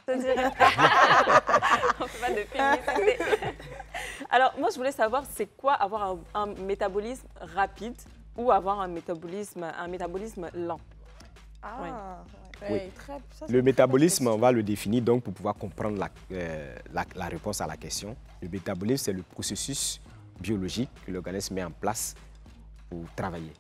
On ne fait pas de publicité. Alors, moi, je voulais savoir, c'est quoi avoir un métabolisme rapide ou avoir un métabolisme lent? Le métabolisme, on va le définir donc pour pouvoir comprendre la réponse à la question. Le métabolisme, c'est le processus biologique que l'organisme met en place pour travailler.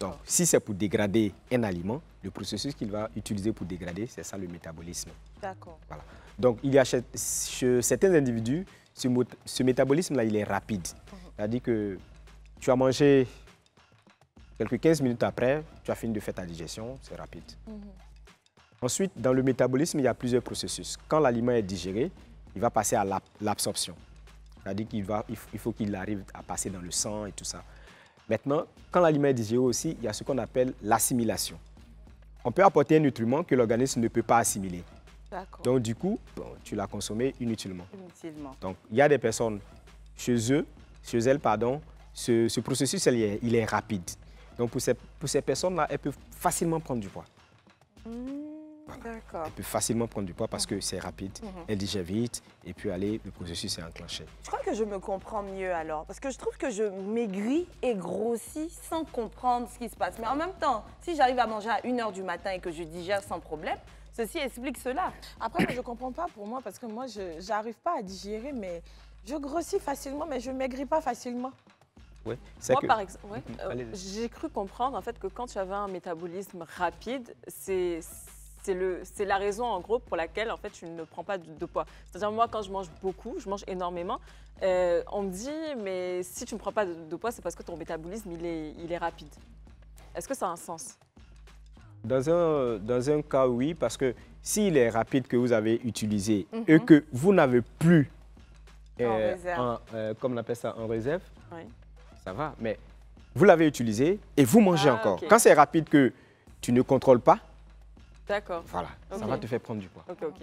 Donc, si c'est pour dégrader un aliment, le processus qu'il va utiliser pour dégrader, c'est ça le métabolisme. D'accord. Voilà. Donc, il y a chez certains individus, ce métabolisme-là, il est rapide. C'est-à-dire que tu as mangé quelques 15 minutes après, tu as fini de faire ta digestion, c'est rapide. Ensuite, dans le métabolisme, il y a plusieurs processus. Quand l'aliment est digéré, il va passer à l'absorption. C'est-à-dire qu'il faut qu'il arrive à passer dans le sang et tout ça. Maintenant, quand l'aliment est digéré aussi, il y a ce qu'on appelle l'assimilation. On peut apporter un nutriment que l'organisme ne peut pas assimiler. Donc, du coup, tu l'as consommé inutilement. Donc, il y a des personnes, chez elles, ce processus, il est rapide. Donc, pour ces personnes-là, elles peuvent facilement prendre du poids. D'accord. Elle peut facilement prendre du poids parce que c'est rapide, elle digère vite et puis le processus est enclenché. Je crois que je me comprends mieux alors, parce que je trouve que je maigris et grossis sans comprendre ce qui se passe. Mais en même temps, si j'arrive à manger à 1h du matin et que je digère sans problème, ceci explique cela. Après, je ne comprends pas pour moi, parce que moi, je n'arrive pas à digérer, mais je grossis facilement, mais je ne maigris pas facilement. Ouais, moi, par exemple, j'ai cru comprendre en fait que quand tu avais un métabolisme rapide, c'est la raison, en gros, pour laquelle, en fait, tu ne prends pas de poids. C'est-à-dire, moi, quand je mange beaucoup, je mange énormément, on me dit, mais si tu ne prends pas de poids, c'est parce que ton métabolisme, il est rapide. Est-ce que ça a un sens? Dans un cas, oui, parce que s'il est rapide que vous avez utilisé et que vous n'avez plus, comme on appelle ça, en réserve, ça va. Mais vous l'avez utilisé et vous mangez encore. Okay. Quand c'est rapide que tu ne contrôles pas, d'accord. Voilà, ça va te faire prendre du poids. Ok.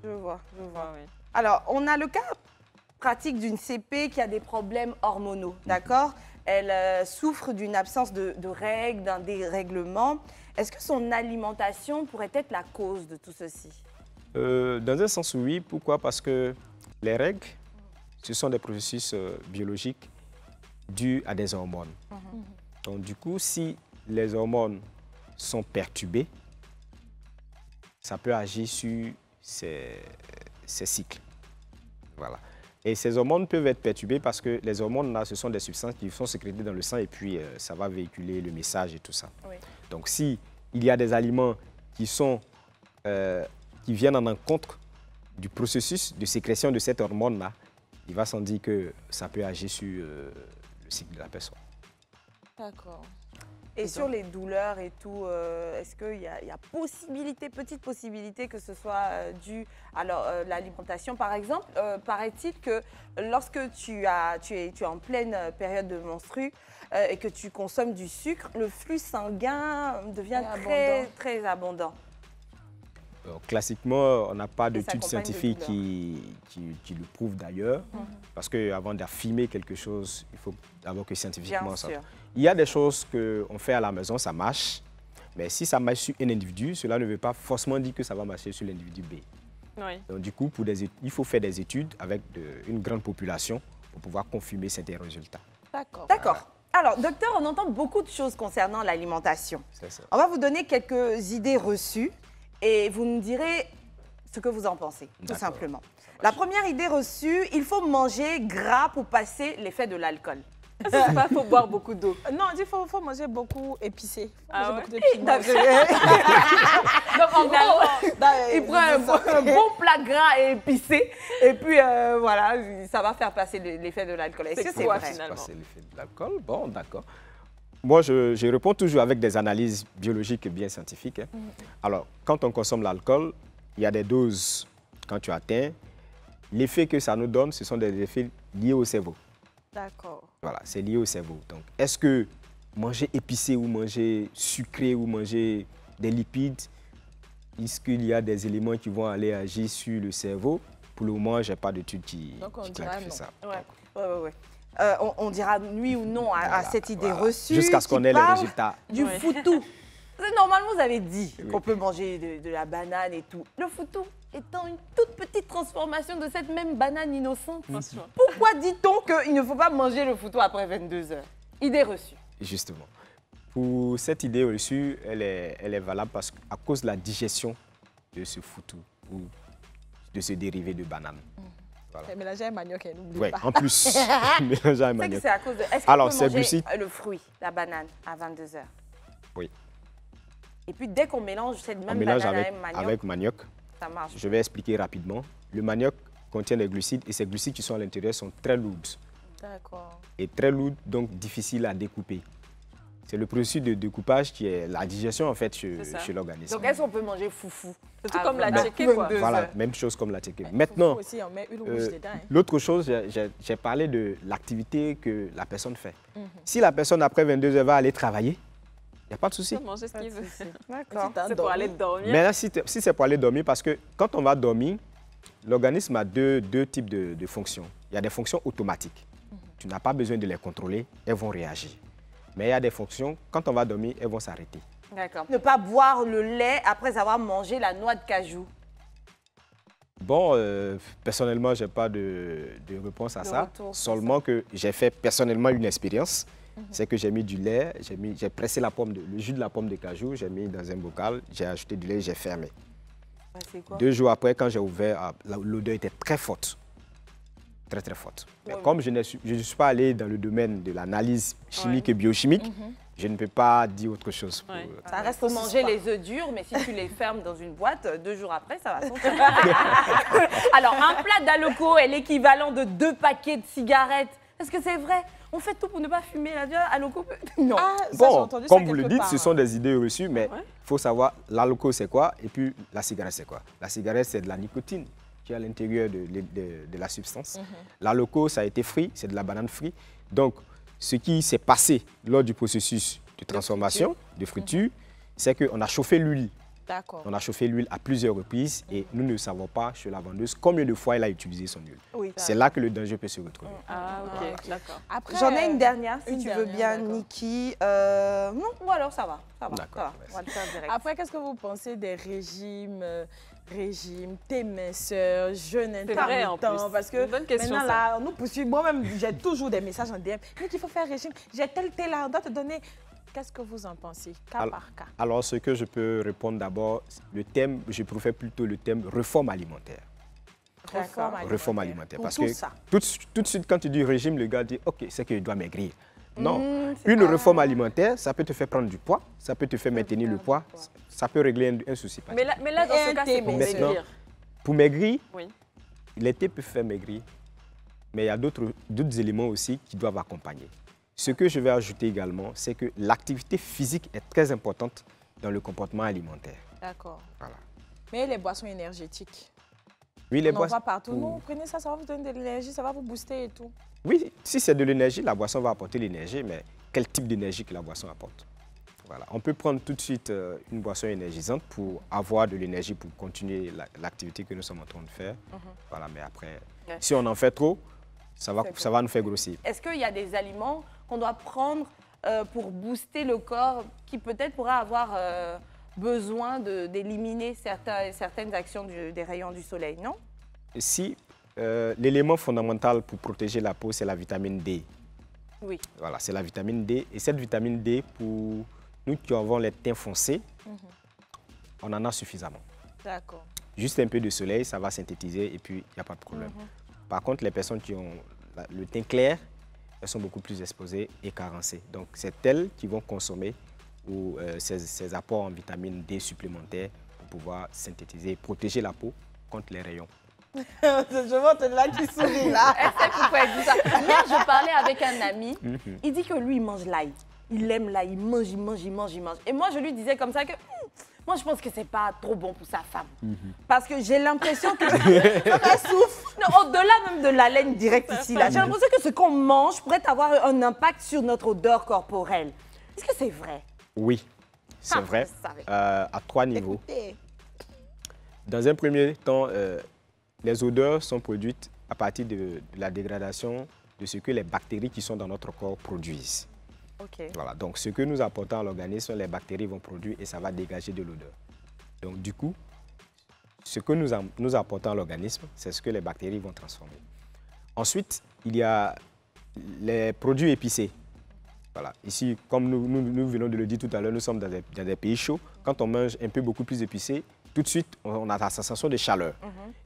Je vois. Oui. Alors, on a le cas pratique d'une CP qui a des problèmes hormonaux, d'accord? Elle souffre d'une absence de règles, d'un dérèglement. Est-ce que son alimentation pourrait être la cause de tout ceci? Dans un sens, oui. Pourquoi? Parce que les règles, ce sont des processus biologiques dus à des hormones. Donc, du coup, si les hormones sont perturbées, ça peut agir sur ces cycles. Voilà. Et ces hormones peuvent être perturbées parce que les hormones, là, ce sont des substances qui sont sécrétées dans le sang et puis ça va véhiculer le message et tout ça. Oui. Donc, s'il y a des aliments qui viennent en encontre du processus de sécrétion de cette hormone-là, il va sans dire que ça peut agir sur le cycle de la personne. D'accord. Et sur les douleurs et tout, est-ce qu'il y a petite possibilité que ce soit dû à l'alimentation? Par exemple, paraît-il que lorsque tu es en pleine période de menstru et que tu consommes du sucre, le flux sanguin devient très abondant. Classiquement, on n'a pas d'études scientifiques qui le prouvent d'ailleurs, parce qu'avant d'affirmer quelque chose, il faut d'abord que scientifiquement ça. Il y a des choses qu'on fait à la maison, ça marche, mais si ça marche sur un individu, cela ne veut pas forcément dire que ça va marcher sur l'individu B. Oui. Donc du coup, il faut faire des études avec une grande population pour pouvoir confirmer certains résultats. D'accord. D'accord. Alors, docteur, on entend beaucoup de choses concernant l'alimentation. C'est ça. On va vous donner quelques idées reçues et vous nous direz ce que vous en pensez, tout simplement. La première idée reçue, il faut manger gras pour passer l'effet de l'alcool. C'est pas, faut boire beaucoup d'eau. Non, il faut manger beaucoup épicé. Ah ouais? Donc, en gros, il prend un bon plat gras et épicé, et puis voilà, ça va faire passer l'effet de l'alcool. Est-ce que c'est vrai? Finalement passer l'effet de l'alcool, bon, d'accord. Moi, je réponds toujours avec des analyses biologiques et bien scientifiques. Alors, quand on consomme l'alcool, il y a des doses quand tu atteins. L'effet que ça nous donne, ce sont des effets liés au cerveau. D'accord. Voilà, c'est lié au cerveau. Donc, est-ce que manger épicé ou manger sucré ou manger des lipides, est-ce qu'il y a des éléments qui vont aller agir sur le cerveau? Pour le moment, je n'ai pas d'études qui clarifient ça. Ouais. On dira oui ou non à cette idée reçue. Jusqu'à ce qu'on ait les résultats. Du foutou. Normalement, vous avez dit qu'on peut manger de la banane et tout. Le foutou étant une toute petite transformation de cette même banane innocente. Pourquoi dit-on qu'il ne faut pas manger le foutou après 22 heures? Idée reçue. Justement. Pour cette idée reçue, elle est valable à cause de la digestion de ce foutou ou de ce dérivé de banane. Voilà. Mélanger un manioc, n'oublie ouais, pas. En plus, mélanger un manioc. C'est à cause de... Est-ce qu'on peut manger le fruit, la banane, à 22 heures? Oui. Et puis, dès qu'on mélange cette même banane avec manioc, ça marche. Je vais expliquer rapidement. Le manioc contient des glucides et ces glucides qui sont à l'intérieur sont très lourds. D'accord. Et très lourds, donc difficiles à découper. C'est le processus de découpage qui est la digestion en fait chez l'organisme. Donc est-ce qu'on peut manger foufou? C'est tout comme la tchéké, quoi. Voilà, même chose comme la tchéké. Maintenant, l'autre chose, j'ai parlé de l'activité que la personne fait. Si la personne après 22 heures va aller travailler, il n'y a pas de souci. Il peut manger ce qu'il veut. D'accord. C'est pour aller dormir. Mais là, si c'est pour aller dormir, parce que quand on va dormir, l'organisme a deux types de fonctions. Il y a des fonctions automatiques. Tu n'as pas besoin de les contrôler, elles vont réagir. Mais il y a des fonctions, quand on va dormir, elles vont s'arrêter. D'accord. Ne pas boire le lait après avoir mangé la noix de cajou. Bon, personnellement, je n'ai pas de réponse à ça. Seulement que j'ai fait personnellement une expérience. C'est que j'ai mis du lait, j'ai pressé le jus de la pomme de cajou, j'ai mis dans un bocal, j'ai ajouté du lait, j'ai fermé. C'est quoi? 2 jours après, quand j'ai ouvert, l'odeur était très forte. Très, très forte. Mais comme je ne suis pas allé dans le domaine de l'analyse chimique et biochimique, je ne peux pas dire autre chose. Ça reste pour manger les œufs durs, mais si tu les fermes dans une boîte, 2 jours après, ça va sortir. Alors, un plat d'Aloco est l'équivalent de 2 paquets de cigarettes. Est-ce que c'est vrai? On fait tout pour ne pas fumer Aloco? Non. Ah, bon, comme vous le dites, ce sont des idées reçues, mais il faut savoir l'Aloco c'est quoi et puis la cigarette c'est quoi. La cigarette c'est de la nicotine qui est à l'intérieur de la substance. L'Aloco ça a été frit, c'est de la banane frite. Donc, ce qui s'est passé lors du processus de transformation, de friture, c'est qu'on a chauffé l'huile. D'accord. On a chauffé l'huile à plusieurs reprises et nous ne savons pas chez la vendeuse combien de fois elle a utilisé son huile. Oui, c'est là que le danger peut se retrouver. Ah, ok, d'accord. J'en ai une dernière, si tu veux bien, Niki. Non, ou alors ça va. D'accord. On va le faire direct. Après, qu'est-ce que vous pensez des régimes, t'éminceur, jeûne intermittent? Parce que maintenant, là, on nous poursuit. Moi-même, j'ai toujours des messages en DM. Mais qu'il faut faire régime. J'ai tel, on doit te donner... Qu'est-ce que vous en pensez, cas par cas? Alors, ce que je peux répondre d'abord, le thème, je préfère plutôt le thème réforme alimentaire. Réforme alimentaire. Parce que tout de suite, quand tu dis régime, le gars dit, OK, c'est qu'il doit maigrir. Non, une réforme alimentaire, ça peut te faire prendre du poids, ça peut te faire maintenir le poids, ça peut régler un souci. Mais là, dans ce cas, c'est pour maigrir. Pour maigrir, le thé peut faire maigrir, mais il y a d'autres éléments aussi qui doivent accompagner. Ce que je vais ajouter également, c'est que l'activité physique est très importante dans le comportement alimentaire. D'accord. Voilà. Mais les boissons énergétiques? Oui, les boissons. On va partout. Non, prenez ça, ça va vous donner de l'énergie, ça va vous booster et tout. Oui, si c'est de l'énergie, la boisson va apporter l'énergie, mais quel type d'énergie que la boisson apporte? Voilà. On peut prendre tout de suite une boisson énergisante pour avoir de l'énergie pour continuer l'activité que nous sommes en train de faire. Voilà, mais après, si on en fait trop, ça va nous faire grossir. Est-ce qu'il y a des aliments qu'on doit prendre pour booster le corps qui peut-être pourra avoir besoin d'éliminer certaines actions des rayons du soleil, non? Si l'élément fondamental pour protéger la peau, c'est la vitamine D. Oui. Voilà, c'est la vitamine D. Et cette vitamine D, pour nous qui avons les teints foncés, on en a suffisamment. D'accord. Juste un peu de soleil, ça va synthétiser et puis il n'y a pas de problème. Par contre, les personnes qui ont le teint clair, elles sont beaucoup plus exposées et carencées. Donc, c'est elles qui vont consommer ces apports en vitamine D supplémentaires pour pouvoir synthétiser et protéger la peau contre les rayons. Je vois là qui sourit là. Est-ce que vous pouvez dire ça? Hier, je parlais avec un ami. Il dit que lui, il mange l'ail. Il aime l'ail, il mange. Et moi, je lui disais comme ça que moi, je pense que c'est pas trop bon pour sa femme. Parce que j'ai l'impression que ça souffle. Au-delà même de l'haleine directe ici, là, j'ai l'impression que ce qu'on mange pourrait avoir un impact sur notre odeur corporelle. Est-ce que c'est vrai? Oui, c'est vrai. À 3 niveaux. Écoutez. Dans un premier temps, les odeurs sont produites à partir de la dégradation de ce que les bactéries qui sont dans notre corps produisent. Voilà, donc ce que nous apportons à l'organisme, les bactéries vont produire et ça va dégager de l'odeur. Donc du coup, ce que nous apportons à l'organisme, c'est ce que les bactéries vont transformer. Ensuite, il y a les produits épicés. Voilà. Ici, comme nous venons de le dire tout à l'heure, nous sommes dans des pays chauds. Quand on mange un peu beaucoup plus épicé, tout de suite, on a la sensation de chaleur.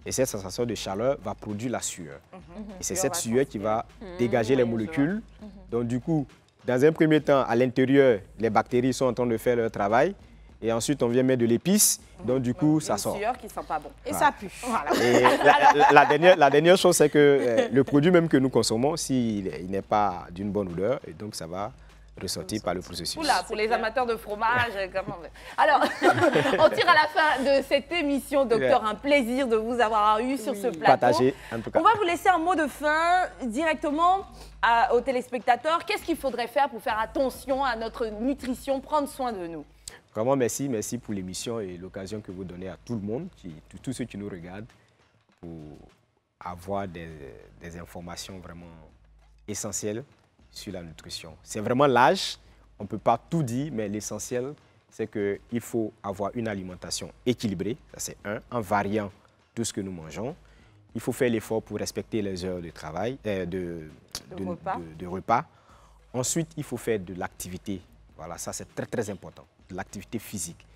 Et cette sensation de chaleur va produire la sueur. Et c'est cette sueur qui va dégager les molécules. Donc du coup, dans un premier temps, à l'intérieur, les bactéries sont en train de faire leur travail. Et ensuite, on vient mettre de l'épice. Donc du coup, ça sort. Une sueur qui ne sent pas bon. Et ça pue. Voilà. Et la dernière chose, c'est que le produit même que nous consommment, s'il n'est pas d'une bonne odeur, et donc ça va ressortir par le processus. Oula, pour les amateurs de fromage, comment... Alors, on tire à la fin de cette émission, docteur. Un plaisir de vous avoir eu sur ce plateau. Partagé, en tout cas. On va vous laisser un mot de fin directement aux téléspectateurs. Qu'est-ce qu'il faudrait faire pour faire attention à notre nutrition, prendre soin de nous? Vraiment, merci pour l'émission et l'occasion que vous donnez à tout le monde, tous ceux qui nous regardent, pour avoir des informations vraiment essentielles sur la nutrition. C'est vraiment l'âge, on ne peut pas tout dire, mais l'essentiel, c'est qu'il faut avoir une alimentation équilibrée, ça c'est en variant tout ce que nous mangeons. Il faut faire l'effort pour respecter les heures de travail, de repas. Ensuite, il faut faire de l'activité. Voilà, ça c'est très très important, de l'activité physique.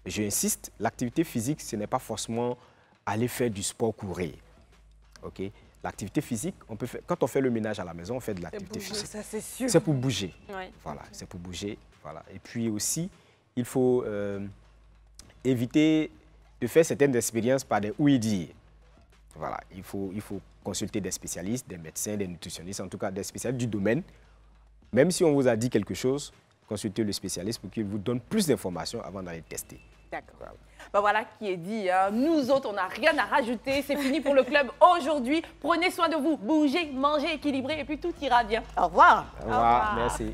J'insiste, l'activité physique, ce n'est pas forcément aller faire du sport, courir. Okay? L'activité physique, quand on fait le ménage à la maison, on fait de l'activité physique. Ça, c'est sûr. C'est pour bouger. Oui. Voilà, c'est pour bouger. Voilà. Et puis aussi, il faut éviter de faire certaines expériences par des oui-dire. Voilà, il faut consulter des spécialistes, des médecins, des nutritionnistes, en tout cas des spécialistes du domaine. Même si on vous a dit quelque chose, consultez le spécialiste pour qu'il vous donne plus d'informations avant d'aller tester. D'accord. Voilà. Ben voilà qui est dit. Hein. Nous autres, on n'a rien à rajouter. C'est fini pour le club aujourd'hui. Prenez soin de vous. Bougez, mangez équilibré et puis tout ira bien. Au revoir. Au revoir. Merci.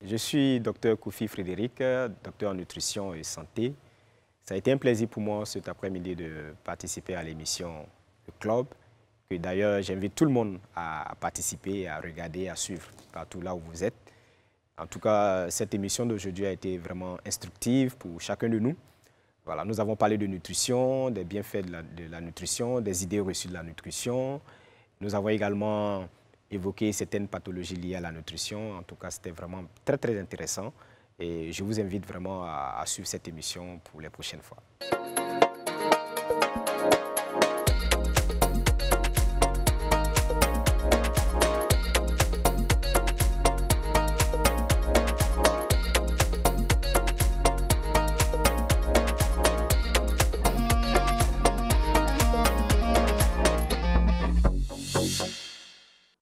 Je suis Dr Koufi Frédéric, docteur en nutrition et santé. Ça a été un plaisir pour moi cet après-midi de participer à l'émission Le Club. D'ailleurs, j'invite tout le monde à participer, à regarder, à suivre partout là où vous êtes. En tout cas, cette émission d'aujourd'hui a été vraiment instructive pour chacun de nous. Voilà, nous avons parlé de nutrition, des bienfaits de la nutrition, des idées reçues de la nutrition. Nous avons également évoqué certaines pathologies liées à la nutrition. En tout cas, c'était vraiment très, très intéressant. Et je vous invite vraiment à suivre cette émission pour les prochaines fois.